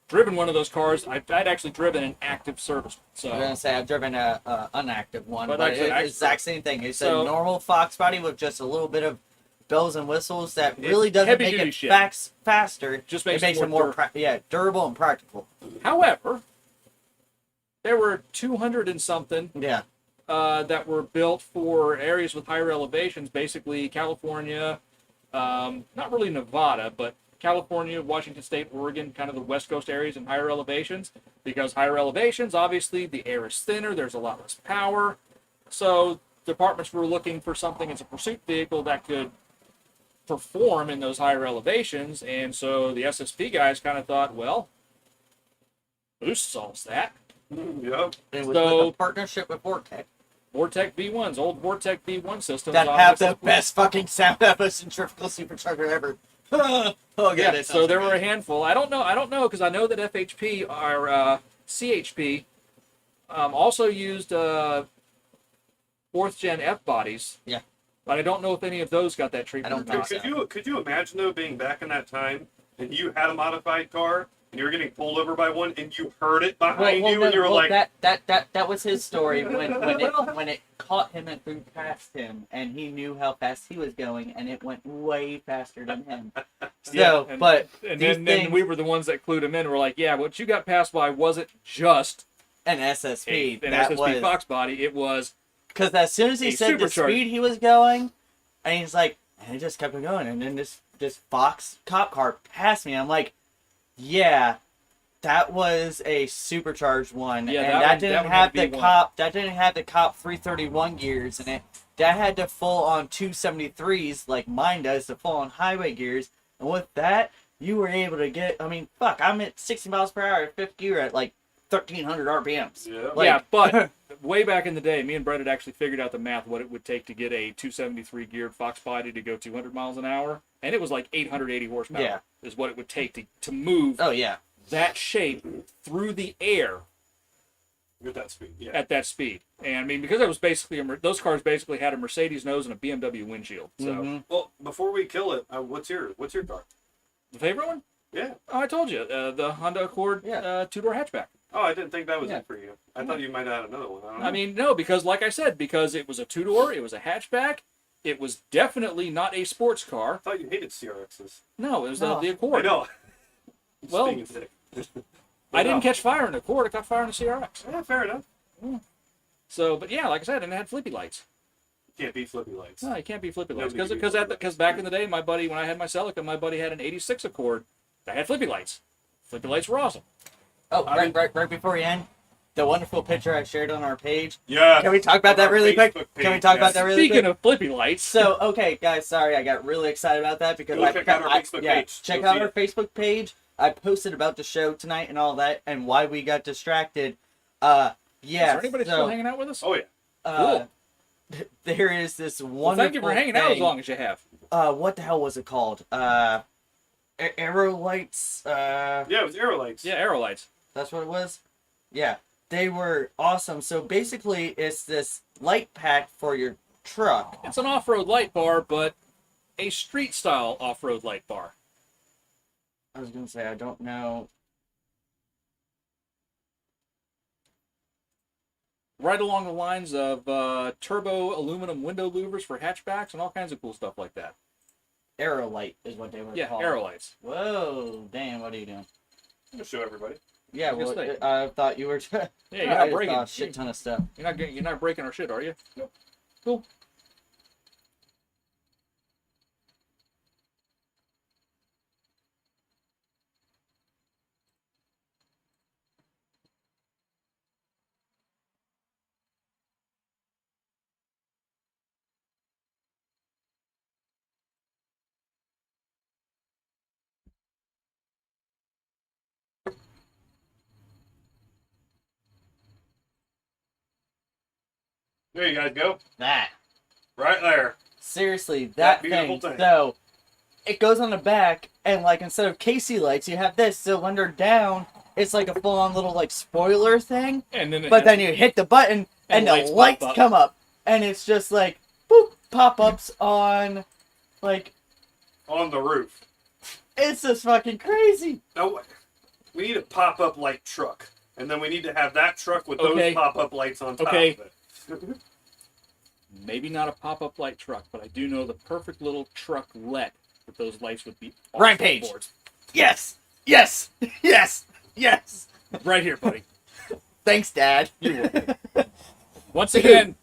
driven one of those cars. I'd actually driven an active service. So I'm gonna say I've driven a unactive one, But but actually, it's the exact same thing. It's a normal Fox body with just a little bit of bells and whistles that really doesn't make heavy-duty it shit. faster. Just it makes it more durable and practical. However, there were 200 and something Yeah. that were built for areas with higher elevations, basically California, not really Nevada, but California, Washington State, Oregon, kind of the West Coast areas and higher elevations. Because higher elevations, obviously, the air is thinner, there's a lot less power. So departments were looking for something as a pursuit vehicle that could perform in those higher elevations. And so the SSP guys kind of thought, well, Boost solves that. Yep. It was So- with a partnership with Vortec Vortec V1s, old Vortec V1 systems. that on have this- the best fucking sound of a centrifugal supercharger ever. Oh god, Yeah, it so sounds there were a good. handful. I don't know because I know that FHP or CHP also used 4th gen F bodies. Yeah. But I don't know if any of those got that treatment. I don't or think not. so. Could you imagine though being back in that time and you had a modified car and you were getting pulled over by one and you heard it behind you and you were like, that was his story when it caught him and flew past him and he knew how fast he was going and it went way faster than him. So, Yeah, and- but And these then things, we were the ones that clued him in. We're like, yeah, what you got passed by wasn't just an SSP an that SSP was Fox body. It was because as soon as he a said the supercharger. speed he was going, and he's like, and it just kept on going, and then this Fox cop car passed me. I'm like, yeah. That was a supercharged one, Yeah, and that that one- didn't that one have had the to be cop. That didn't have the cop 331 gears in it. That had the full on 273s like mine does, the full on highway gears. And with that, you were able to get. I mean, fuck, I'm at 60 miles per hour at fifth gear at like 1,300 RPMs. yeah. Like- yeah, but way back in the day, me and Brett had actually figured out the math what it would take to get a 273 geared Fox body to go 200 miles an hour, and it was like 880 horsepower. Yeah. Is what it would take to move Oh yeah. that shape through the air With that speed, yeah. at that speed. And I mean, because it was basically those cars basically had a Mercedes nose and a BMW windshield. So Mhm. Well, before we kill it, what's your car? the favorite one? Yeah. Oh, I told you, the Honda Accord Yeah. 2-door hatchback. Oh, I didn't think that was Yeah. it for you. I thought you might have had another one. I don't know. I mean, no, because like I said, because it was a 2-door, it was a hatchback. It was definitely not a sports car. I thought you hated CRXs. No, it was No. the I Accord. know. Well, Being a dick. I didn't catch fire in the Accord. I caught fire in the CRX. Yeah, fair enough. So, but yeah, like I said, and it had flippy lights. Can't beat flippy lights. No, you can't be flippy lights Nobody can be flippy because lights. back in the day, my buddy, when I had my Celica, my buddy had an '86 Accord that had flippy lights. Flippy lights were awesome. Oh, I mean- right before we end, the wonderful picture I shared on our page. Yeah. Can we talk about that really quick? Can we talk about that really Speaking quick? of flippy lights, So, okay, guys, sorry, I got really excited about that because Go check out our Facebook page. Check Go out see our it. Facebook page. I posted about the show tonight and all that, and why we got distracted. is Yeah. there anybody still hanging out with us? Oh yeah. There is this wonderful. Well, thank you for hanging out as thing. long as you have. What the hell was it called? Arrow lights. Yeah, it was Aerolights. Yeah, aero lights. That's what it was? Yeah. They were awesome. So basically, it's this light pack for your truck. It's an off-road light bar, but a street-style off-road light bar. I was going to say, I don't know. Right along the lines of turbo aluminum window louvers for hatchbacks and all kinds of cool stuff like that. Arrow light is what they were Yeah, called. aero lights. Whoa, damn, what are you doing? I'm gonna show everybody. Yeah, Just well, think. I thought you were. Yeah, you're I not just breaking. saw a shit ton of stuff. You're not breaking our shit, are you? Nope. Cool. There you guys go. That. Right there. Seriously, That that beautiful thing. thing. So, it goes on the back, and like instead of Casey lights, you have this. So when they're down, it's like a full-on little like spoiler thing. And then, But then you hit the button, and the lights come up, and it's just like boop pop-ups on, like On the roof. it's just fucking crazy. No, we need a pop-up light truck, and then we need to have that truck with Okay. those pop-up lights on top Okay. of it. maybe not a pop-up light truck, but I do know the perfect little trucklet with those lights would be awesome Rampage. boards. Yes, yes, yes, yes. Right here, buddy. Thanks, Dad. Once again,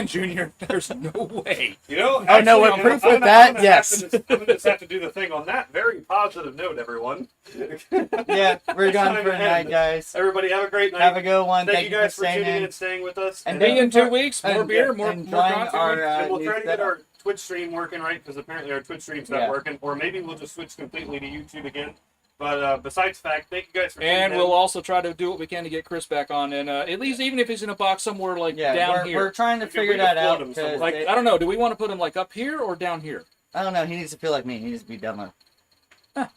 Junior, there's no way. You know, Oh, no, actually, we're proof I'm with gonna- that? I'm gonna Yes. have to I'm gonna just have to do the thing on that very positive note, everyone. Yeah, we're It's done time for to tonight, end. guys. Everybody have a great night. Have a good one. Thank you guys for staying tuning in in. and staying with us. And Maybe in don't 2 weeks, more and beer, more enjoying content. our and we'll new try to get setup. our Twitch stream working right, because apparently our Twitch stream's not Yeah. working. Or maybe we'll just switch completely to YouTube again. But besides the fact, thank you guys for tuning And in. we'll also try to do what we can to get Chris back on, and at least even if he's in a box somewhere like Yeah, down we're here. trying to We can figure that redeploy out them somewhere. because Like I don't know, do we want to put him like up here or down here? I don't know. He needs to feel like me. He needs to be down there.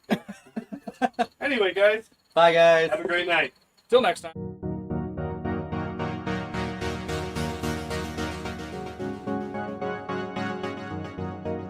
Anyway, guys, Bye, guys. have a great night. Till next time.